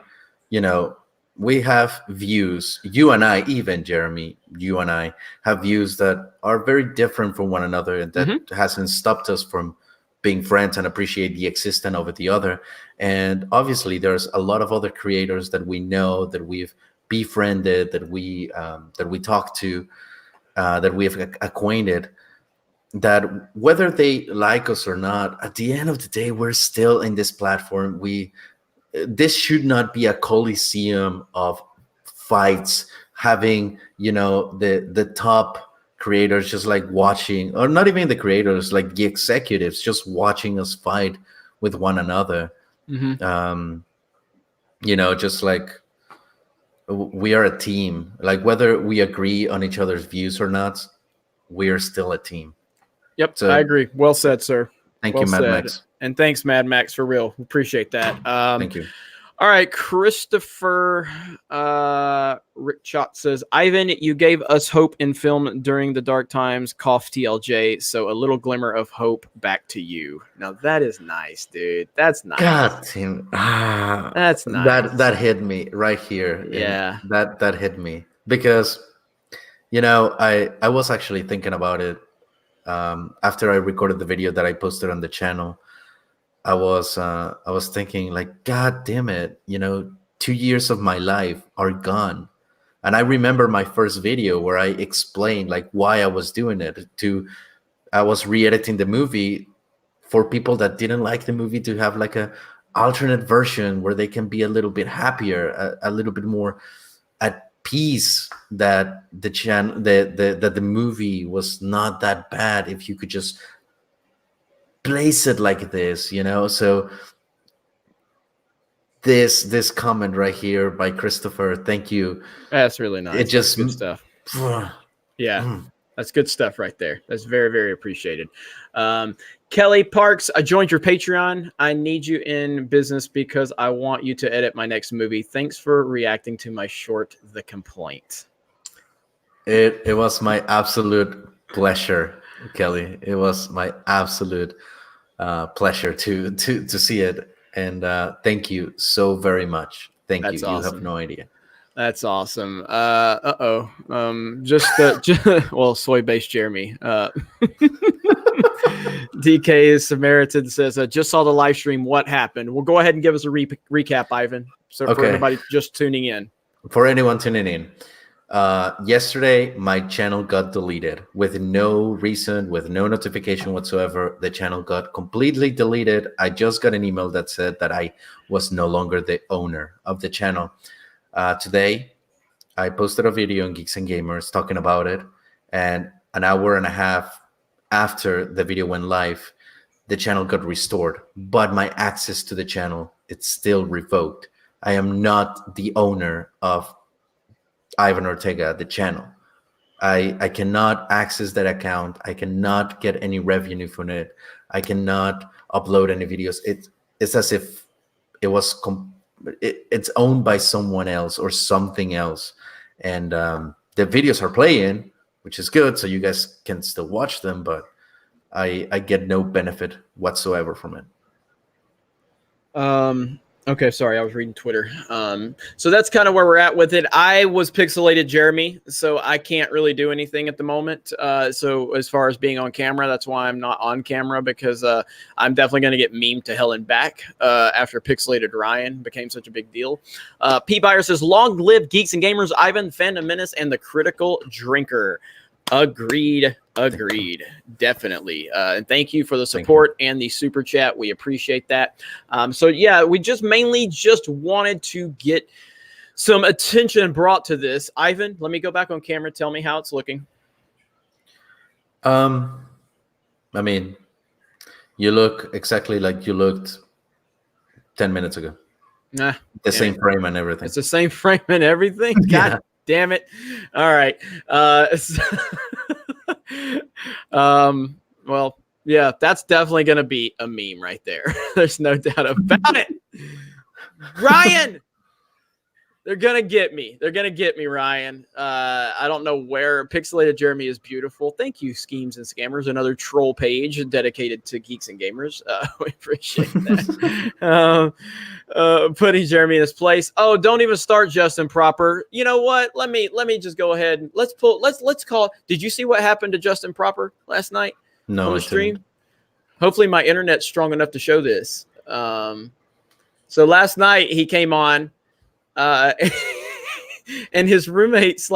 we have views, you and I, even Jeremy, you and I have views that are very different from one another, and that hasn't stopped us from being friends and appreciate the existence of the other. And obviously there's a lot of other creators that we know, that we've befriended, that we talk to, that we have acquainted, that whether they like us or not, at the end of the day, we're still in this platform. This should not be a coliseum of fights, having, the top creators just like watching, or not even the creators, like the executives just watching us fight with one another. Just like we are a team, like whether we agree on each other's views or not, we're still a team. Yep, So I agree. Well said, sir. thank Well you, Mad said. Max. And thanks, Mad Max, for real. Appreciate that. Thank you. All right, Christopher Rickshot says, Ivan, you gave us hope in film during the dark times. Cough TLJ. So a little glimmer of hope back to you. Now that is nice, dude. That's nice. God damn. That's nice. That hit me right here. Yeah. That hit me because, you know, I was actually thinking about it after I recorded the video that I posted on the channel. I was thinking like, God damn it, you know, 2 years of my life are gone. And I remember my first video where I explained like why I was doing it. I was re-editing the movie for people that didn't like the movie to have like a alternate version where they can be a little bit happier, a little bit more at peace, that the movie was not that bad if you could just place it like this, you know. So this comment right here by Christopher, thank you. That's really nice. It just That's good stuff. Yeah. That's good stuff right there. That's very, very appreciated. Kelly Parks, I joined your Patreon. I need you in business because I want you to edit my next movie. Thanks for reacting to my short, The Complaint. It was my absolute pleasure, Kelly. It was my absolute pleasure to see it. And thank you so very much. Thank That's you. awesome. You have no idea. That's awesome. Well, soy-based Jeremy. DK Samaritan says, just saw the live stream. What happened? Well, go ahead and give us a recap, Ivan. So for everybody just tuning in. For anyone tuning in, yesterday my channel got deleted with no reason, with no notification whatsoever. The channel got completely deleted. I just got an email that said that I was no longer the owner of the channel. Today, I posted a video on Geeks and Gamers talking about it, and an hour and a half after the video went live, the channel got restored, but my access to the channel, it's still revoked. I am not the owner of Ivan Ortega, the channel. I cannot access that account. I cannot get any revenue from it. I cannot upload any videos. It's as if it was it's owned by someone else or something else, and the videos are playing, which is good, so you guys can still watch them, but I get no benefit whatsoever from it. Okay, sorry, I was reading Twitter. So that's kind of where we're at with it. I was pixelated Jeremy, so I can't really do anything at the moment. So as far as being on camera, that's why I'm not on camera, because I'm definitely going to get memed to hell and back after pixelated Ryan became such a big deal. P. Buyer says, long live Geeks and Gamers, Ivan, Phantom Menace, and the Critical Drinker. Agreed. Definitely. And thank you for the support and the super chat. We appreciate that. So yeah, we just mainly wanted to get some attention brought to this. Ivan, let me go back on camera. Tell me how it's looking. I mean, you look exactly like you looked 10 minutes ago. Nah, the same frame and everything. It's the same frame and everything. God damn it. All right. Well, yeah, that's definitely going to be a meme right there. There's no doubt about it. Ryan, they're going to get me. They're going to get me, Ryan. I don't know where. Pixelated Jeremy is beautiful. Thank you, Schemes and Scammers, another troll page dedicated to Geeks and Gamers. We appreciate that. Putting Jeremy in his place. Oh, don't even start Justin Proper. You know what? Let me just go ahead and let's call. Did you see what happened to Justin Proper last night? No, on the stream. Hopefully my internet's strong enough to show this. So last night he came on, and his roommates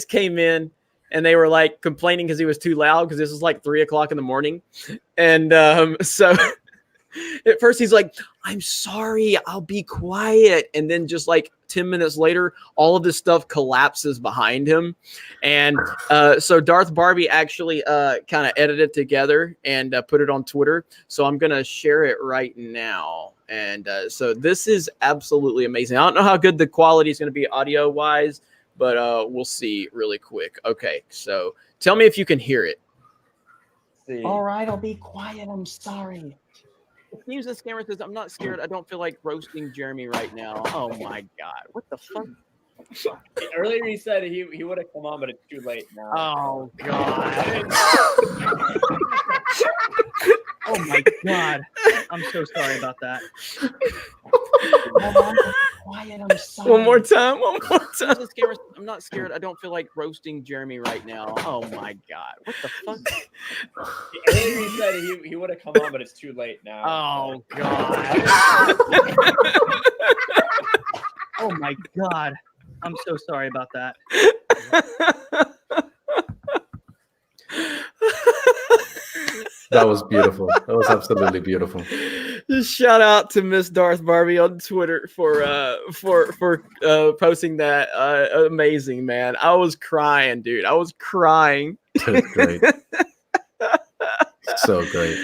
came in and they were like complaining because he was too loud, because this was like 3 o'clock in the morning. And so at first he's like, I'm sorry, I'll be quiet. And then just like 10 minutes later, all of this stuff collapses behind him. And so Darth Barbie actually kind of edited it together and put it on Twitter. So I'm going to share it right now. And so this is absolutely amazing. I don't know how good the quality is going to be audio wise, but we'll see really quick. Okay, so tell me if you can hear it. See. All right, I'll be quiet. I'm sorry. News and Scammer says, I'm not scared. I don't feel like roasting Jeremy right now. Oh my God. What the fuck? Earlier he said he would have come on, but it's too late now. Oh God. Oh my God. I'm so sorry about that. Quiet. I'm sorry. One more time. I'm not scared. I don't feel like roasting Jeremy right now. Oh my God. What the fuck? Earlier he said he would have come on, but it's too late now. Oh God. Oh my God. I'm so sorry about that. That was beautiful. That was absolutely beautiful. Just shout out to Miss Darth Barbie on Twitter for posting that. Amazing, man. I was crying, dude. I was crying. That's great. So great.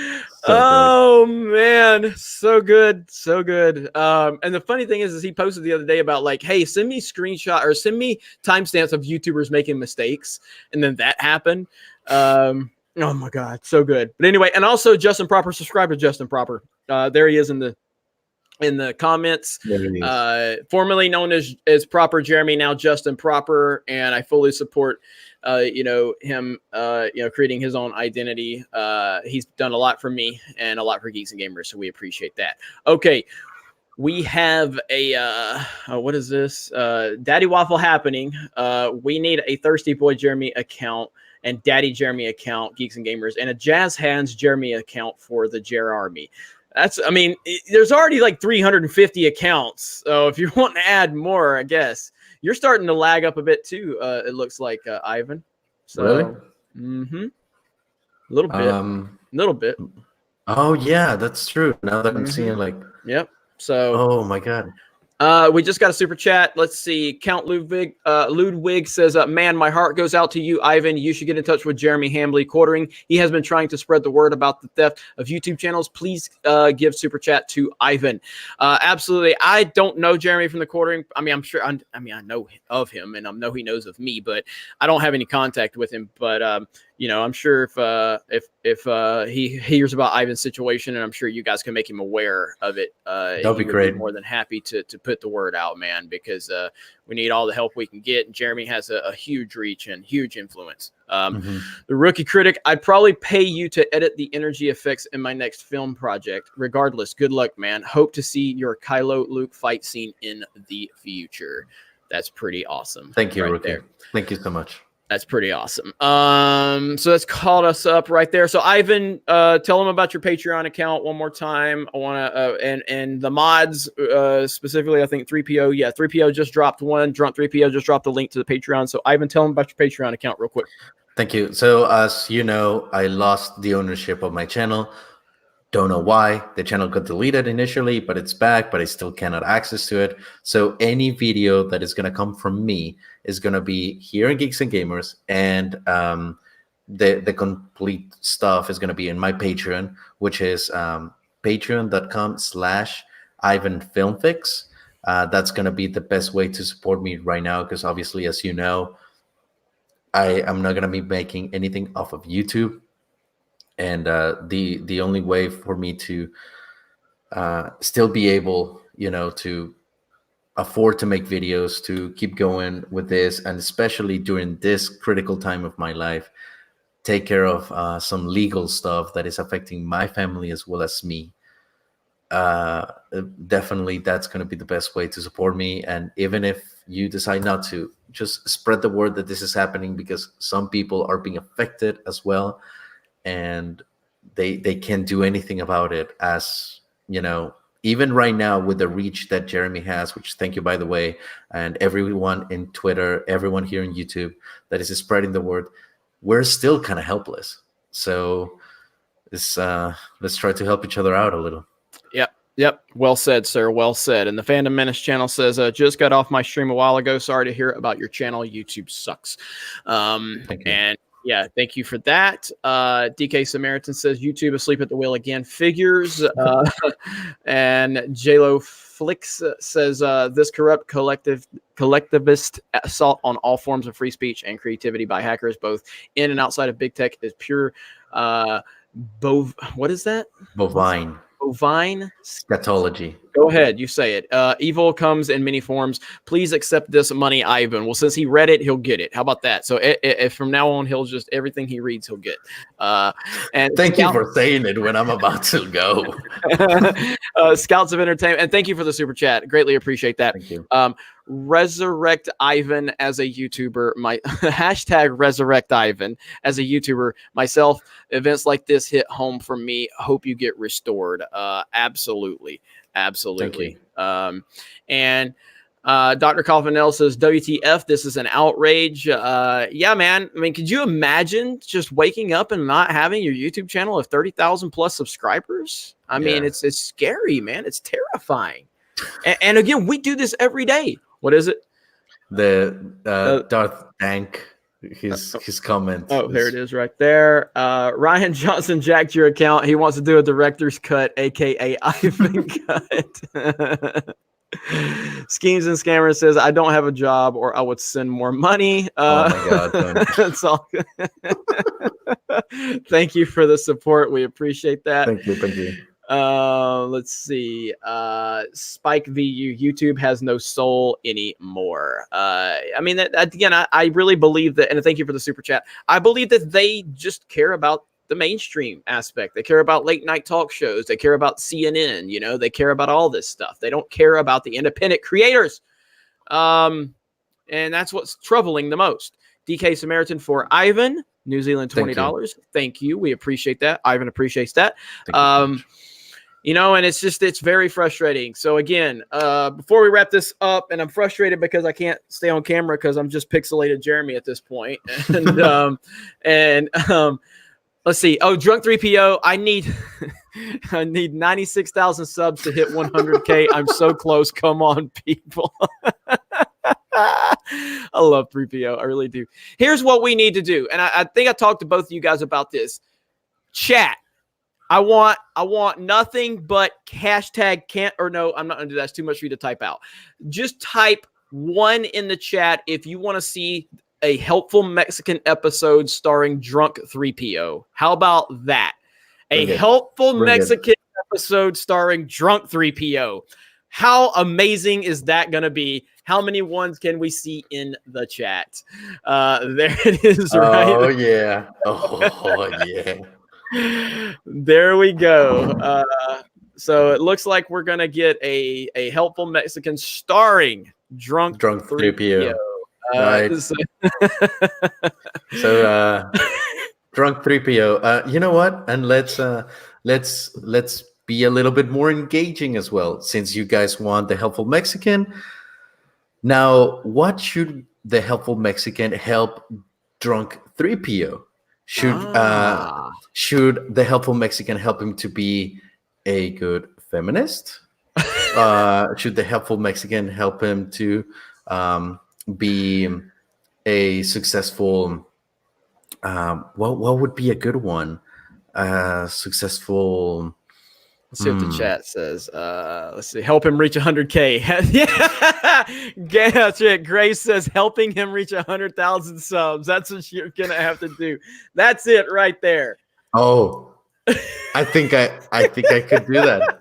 Oh man, so good, so good. And the funny thing is he posted the other day about like, hey, send me screenshot or send me timestamps of YouTubers making mistakes, and then that happened. Oh my God, so good. But anyway, and also Justin Proper, subscribe to Justin Proper. There he is in the comments. Formerly known as Proper Jeremy, now Justin Proper, and I fully support him creating his own identity. He's done a lot for me and a lot for Geeks and Gamers, so we appreciate that. Okay. We have a what is this? Daddy Waffle happening. We need a Thirsty Boy Jeremy account and Daddy Jeremy account, Geeks and Gamers, and a Jazz Hands Jeremy account for the Jer Army. There's already like 350 accounts. So if you want to add more, I guess you're starting to lag up a bit too. It looks like Ivan. So, really? Mm-hmm. A little bit. Oh yeah, that's true. Now that I'm seeing like. Yep. So. Oh my God. We just got a super chat. Let's see. Count Ludwig says, man, my heart goes out to you, Ivan. You should get in touch with Jeremy Hambley Quartering. He has been trying to spread the word about the theft of YouTube channels. Please give super chat to Ivan. Absolutely. I don't know Jeremy from the Quartering. I mean, I'm sure. I know of him, and I know he knows of me, but I don't have any contact with him. But I'm sure if he hears about Ivan's situation, and I'm sure you guys can make him aware of it. That'll be great. More than happy to put the word out, man, because we need all the help we can get. And Jeremy has a huge reach and huge influence. The Rookie Critic, I'd probably pay you to edit the energy effects in my next film project. Regardless, good luck, man. Hope to see your Kylo Luke fight scene in the future. That's pretty awesome. Thank you, right Rookie. There. Thank you so much. That's pretty awesome. So that's called us up right there. So Ivan, tell them about your Patreon account one more time. I want to, and the mods, specifically, I think 3PO. Yeah, 3PO just dropped one. Drunk 3PO just dropped the link to the Patreon. So Ivan, tell them about your Patreon account real quick. Thank you. So as you know, I lost the ownership of my channel. Don't know why. The channel got deleted initially, but it's back, but I still cannot access to it. So any video that is going to come from me is going to be here in Geeks and Gamers, and the complete stuff is going to be in my Patreon, which is patreon.com/IvanFilmFix. That's going to be the best way to support me right now, because obviously, as you know, I am not going to be making anything off of YouTube. And the only way for me to still be able, to afford to make videos, to keep going with this, and especially during this critical time of my life, take care of some legal stuff that is affecting my family as well as me. Definitely, that's going to be the best way to support me. And even if you decide not to, just spread the word that this is happening, because some people are being affected as well. And they can't do anything about it, as even right now with the reach that Jeremy has, which thank you, by the way, and everyone in Twitter, everyone here in YouTube that is spreading the word, we're still kind of helpless. So let's try to help each other out a little. Yep. Well said, sir. Well said. And the Fandom Menace channel says, just got off my stream a while ago. Sorry to hear about your channel. YouTube sucks. Thank you. And yeah, thank you for that. DK Samaritan says YouTube asleep at the wheel again. Figures. And JLo Flix says this corrupt collectivist assault on all forms of free speech and creativity by hackers, both in and outside of big tech, is pure. What is that? Bovine scatology. Go ahead, you say it. Evil comes in many forms. Please accept this money, Ivan. Well, since he read it, he'll get it. How about that? So if from now on, he'll just everything he reads, he'll get. And thank you for saying it when I'm about to go. Scouts of Entertainment, and thank you for the super chat. Greatly appreciate that. Thank you. Resurrect Ivan as a YouTuber. My hashtag resurrect Ivan as a YouTuber. Myself, events like this hit home for me. Hope you get restored. Absolutely. And Dr. Colvinell says, WTF, this is an outrage. Yeah, man. I mean, could you imagine just waking up and not having your YouTube channel of 30,000 plus subscribers? I mean, it's scary, man. It's terrifying. And again, we do this every day. What is it? The Darth Dank, his comment. Oh, there it is right there. Ryan Johnson jacked your account. He wants to do a director's cut, aka Ivan cut. Schemes and Scammers says, I don't have a job or I would send more money. Oh my God. That's all. Thank you for the support. We appreciate that. Thank you. Let's see. Spike VU, YouTube has no soul anymore. I mean, again, I really believe that, and thank you for the super chat. I believe that they just care about the mainstream aspect. They care about late night talk shows. They care about CNN. You know, they care about all this stuff. They don't care about the independent creators. And that's what's troubling the most. DK Samaritan for Ivan, New Zealand, $20. Thank you. We appreciate that. Ivan appreciates that. You know, and it's very frustrating. So again, before we wrap this up, and I'm frustrated because I can't stay on camera because I'm just pixelated Jeremy at this point. And let's see. Oh, Drunk 3PO. I need 96,000 subs to hit 100K. I'm so close. Come on, people. I love 3PO. I really do. Here's what we need to do. And I think I talked to both of you guys about this. Chat. I want nothing but hashtag can't, or no, I'm not going to do that. It's too much for you to type out. Just type 1 in the chat if you want to see a helpful Mexican episode starring Drunk 3PO. How about that? Helpful Mexican episode starring Drunk 3PO. How amazing is that going to be? How many ones can we see in the chat? There it is, right? Oh, yeah. Oh, yeah. There we go. So it looks like we're going to get a helpful Mexican starring Drunk 3PO. Right. So Drunk 3PO. You know what? And let's be a little bit more engaging as well, since you guys want the helpful Mexican. Now, what should the helpful Mexican help Drunk 3PO? Should the helpful Mexican help him to be a good feminist? Should the helpful Mexican help him to be a successful? What would be a good one? Successful. Let's see what the chat says. Let's see. Help him reach 100K. Yeah, that's it. Grace says helping him reach 100,000 subs. That's what you're gonna have to do. That's it right there. Oh, I think I could do that.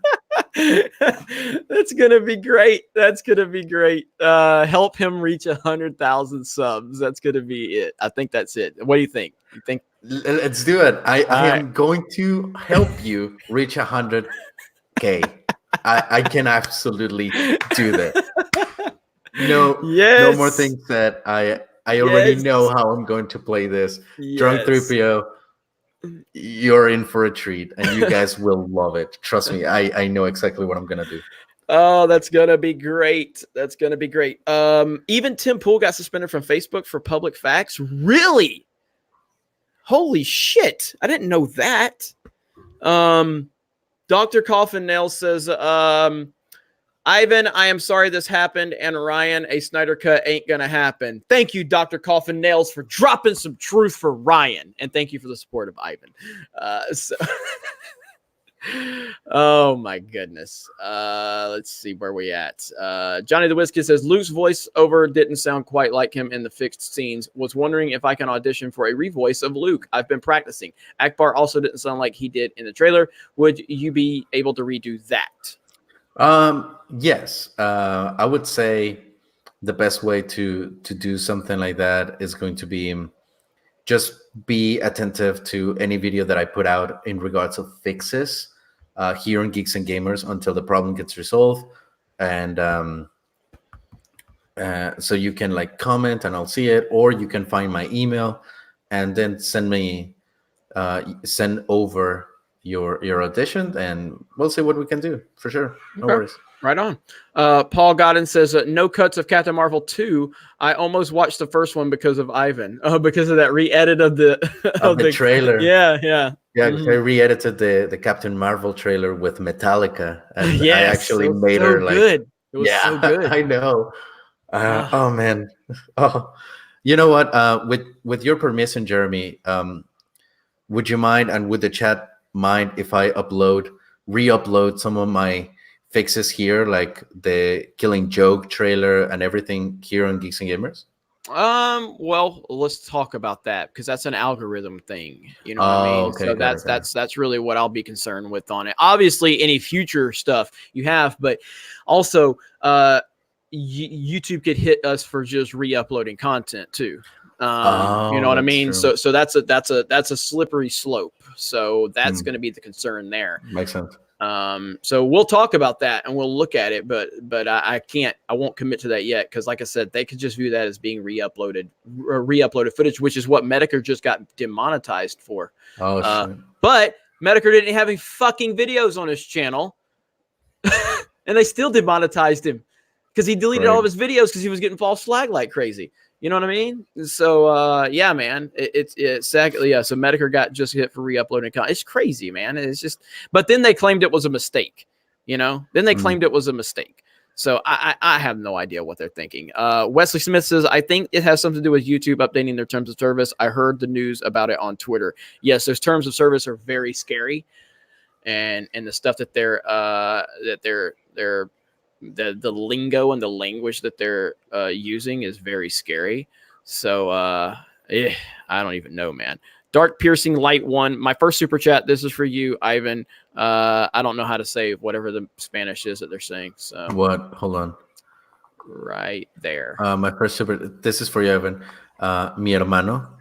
That's gonna be great. That's gonna be great. Help him reach 100,000 subs. That's gonna be it. I think that's it. What do you think? You think? Let's do it. I am going to help you reach 100K. I can absolutely do that. No more things that I already know how I'm going to play this. Yes. Drunk 3PO, you're in for a treat, and you guys will love it. Trust me, I know exactly what I'm gonna do. Oh, that's gonna be great. That's gonna be great. Even Tim Pool got suspended from Facebook for public facts. Really? Holy shit. I didn't know that. Dr. Coffin Nail says, Ivan, I am sorry this happened. And Ryan, a Snyder cut ain't going to happen. Thank you, Dr. Coffin Nails, for dropping some truth for Ryan. And thank you for the support of Ivan. Oh my goodness. Let's see where we at. Johnny the Whiskey says Luke's voiceover didn't sound quite like him in the fixed scenes. Was wondering if I can audition for a revoice of Luke. I've been practicing. Akbar also didn't sound like he did in the trailer. Would you be able to redo that? Yes. I would say the best way to do something like that is going to be just be attentive to any video that I put out in regards of fixes here on Geeks and Gamers until the problem gets resolved. And so you can like comment and I'll see it, or you can find my email and then send over your audition, and we'll see what we can do for sure. No worries. Right on. Paul Godden says, no cuts of Captain Marvel 2. I almost watched the first one because of Ivan. Because of that re-edit of the trailer. Yeah. Mm-hmm. I re-edited the Captain Marvel trailer with Metallica. And yes, I actually made so her like good. It was so good. I know. Oh man. Oh, you know what? With your permission, Jeremy, would you mind, and would the chat mind, if I re-upload some of my fixes here, like the Killing Joke trailer and everything here on Geeks and Gamers? Well, let's talk about that, because that's an algorithm thing. You know what I mean? Okay, so that's really what I'll be concerned with on it. Obviously, any future stuff you have, but also YouTube could hit us for just re-uploading content too. You know what I mean? True. So that's a slippery slope. So that's going to be the concern there. Makes sense. So we'll talk about that and we'll look at it, but I won't commit to that yet, because like I said, they could just view that as being re-uploaded footage, which is what Medicare just got demonetized for. Shit. But Medicare didn't have any fucking videos on his channel, and they still demonetized him because he deleted all of his videos because he was getting false flag like crazy. You know what I mean? So, yeah, man, it's exactly. Yeah. So Medicare got just hit for re-uploading content. It's crazy, man. It's just, but then they claimed it was a mistake, then they claimed it was a mistake. So I have no idea what they're thinking. Wesley Smith says, I think it has something to do with YouTube updating their terms of service. I heard the news about it on Twitter. Yes. Those terms of service are very scary. And the stuff that the lingo and the language that they're using is very scary. So I don't even know, man. Dark Piercing Light 1, my first super chat. This is for you, Ivan. I don't know how to say whatever the Spanish is that they're saying. So what? Hold on. Right there. My first super. This is for you, Ivan. Mi hermano.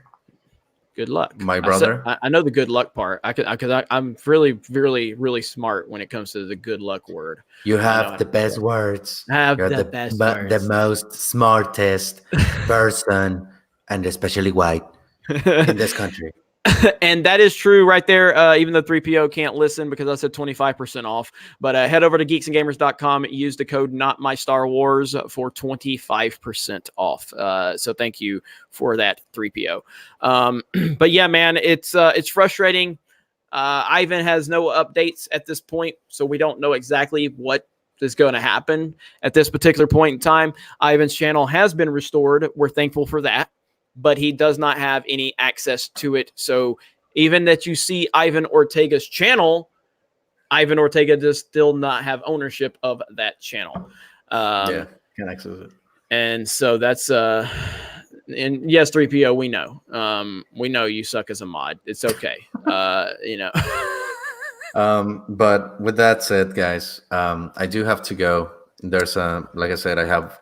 Good luck, my brother. I know the good luck part. I'm really, really, really smart when it comes to the good luck word. You have the best words. You're the best words. The most smartest person, and especially white in this country. And that is true right there. Even though 3PO can't listen because I said 25% off, but head over to geeksandgamers.com. Use the code NotMyStarWars for 25% off. So thank you for that, 3PO. But yeah, man, it's frustrating. Ivan has no updates at this point, so we don't know exactly what is going to happen at this particular point in time. Ivan's channel has been restored. We're thankful for that, but he does not have any access to it. So even that you see Ivan Ortega's channel, Ivan Ortega does still not have ownership of that channel. Can't access it. And so that's and yes, 3PO, we know you suck as a mod. It's okay. But with that said, guys, I do have to go. There's like I said, I have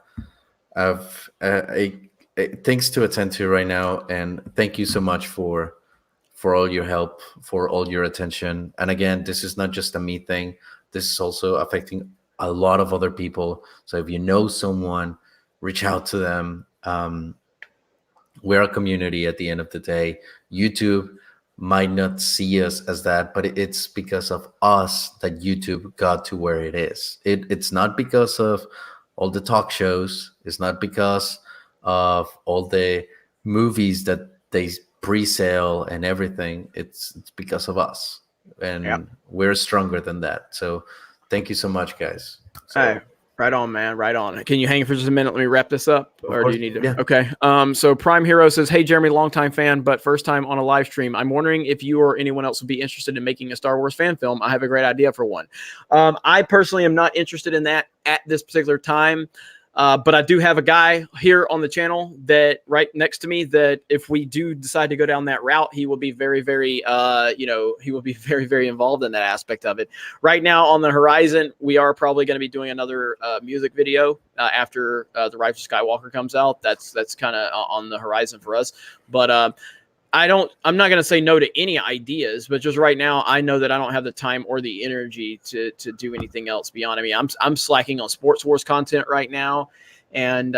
things to attend to right now, and thank you so much for all your help, for all your attention. And again, this is not just a me thing. This is also affecting a lot of other people. So if you know someone, reach out to them. We're a community at the end of the day. YouTube might not see us as that, but it's because of us that YouTube got to where it is. It's not because of all the talk shows. It's not because of all the movies that they pre-sale and everything. It's because of us, and we're stronger than that. So thank you so much, guys. So, Right on, man. Right on. Can you hang for just a minute? Let me wrap this up, or course. do you need to? Yeah. Okay. So Prime Hero says, "Hey Jeremy, longtime fan, but first time on a live stream. I'm wondering if you or anyone else would be interested in making a Star Wars fan film. I have a great idea for one. I personally am not interested in that at this particular time." But I do have a guy here on the channel that right next to me that if we do decide to go down that route, he will be very, very, he will be very, very involved in that aspect of it. Right now on the horizon, we are probably going to be doing another music video after The Rise of Skywalker comes out. That's kind of on the horizon for us. But I'm not going to say no to any ideas, but just right now, I know that I don't have the time or the energy to do anything else beyond. I mean, I'm slacking on Sports Wars content right now. And,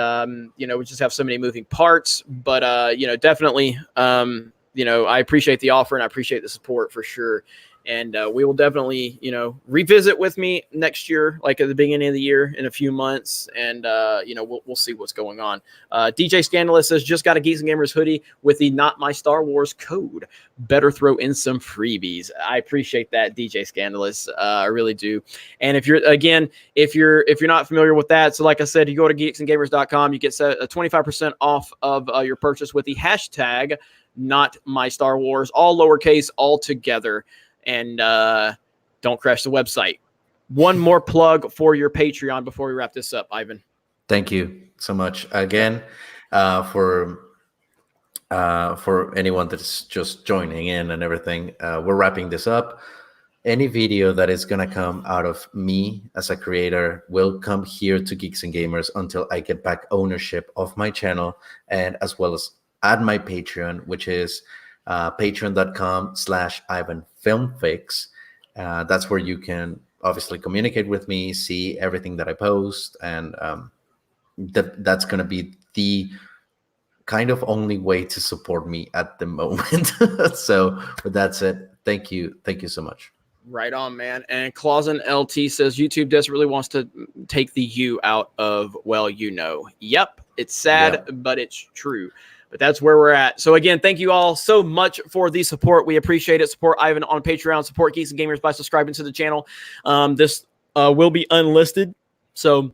we just have so many moving parts, but, definitely, I appreciate the offer and I appreciate the support for sure. And we will definitely, revisit with me next year, like at the beginning of the year in a few months. And, we'll see what's going on. DJ Scandalous says, just got a Geeks and Gamers hoodie with the Not My Star Wars code. Better throw in some freebies. I appreciate that, DJ Scandalous. I really do. And if you're not familiar with that, so like I said, you go to geeksandgamers.com, you get a 25% off of your purchase with the hashtag Not My Star Wars, all lowercase, all together. And don't crash the website. One more plug for your Patreon before we wrap this up, Ivan. Thank you so much again for anyone that's just joining in and everything. We're wrapping this up. Any video that is going to come out of me as a creator will come here to Geeks and Gamers until I get back ownership of my channel, and as well as add my Patreon, which is patreon.com/IvanFilmFix. That's where you can obviously communicate with me, see everything that I post, and that's going to be the kind of only way to support me at the moment. So with that said, thank you so much. Right on, man. And Clausen LT says YouTube desperately wants to take the U out of, well, Yep, it's sad, but it's true. But that's where we're at. So again, thank you all so much for the support. We appreciate it. Support Ivan on Patreon. Support Geeks and Gamers by subscribing to the channel. This will be unlisted. So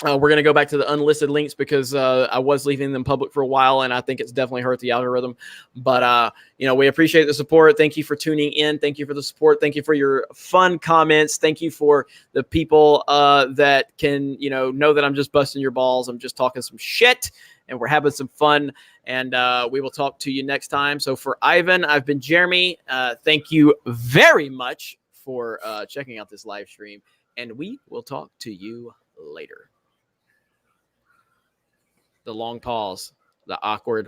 we're going to go back to the unlisted links because I was leaving them public for a while, and I think it's definitely hurt the algorithm. But, we appreciate the support. Thank you for tuning in. Thank you for the support. Thank you for your fun comments. Thank you for the people that can, know that I'm just busting your balls. I'm just talking some shit, and we're having some fun. And we will talk to you next time. So for Ivan, I've been Jeremy. Thank you very much for checking out this live stream, and we will talk to you later. The long pause, the awkward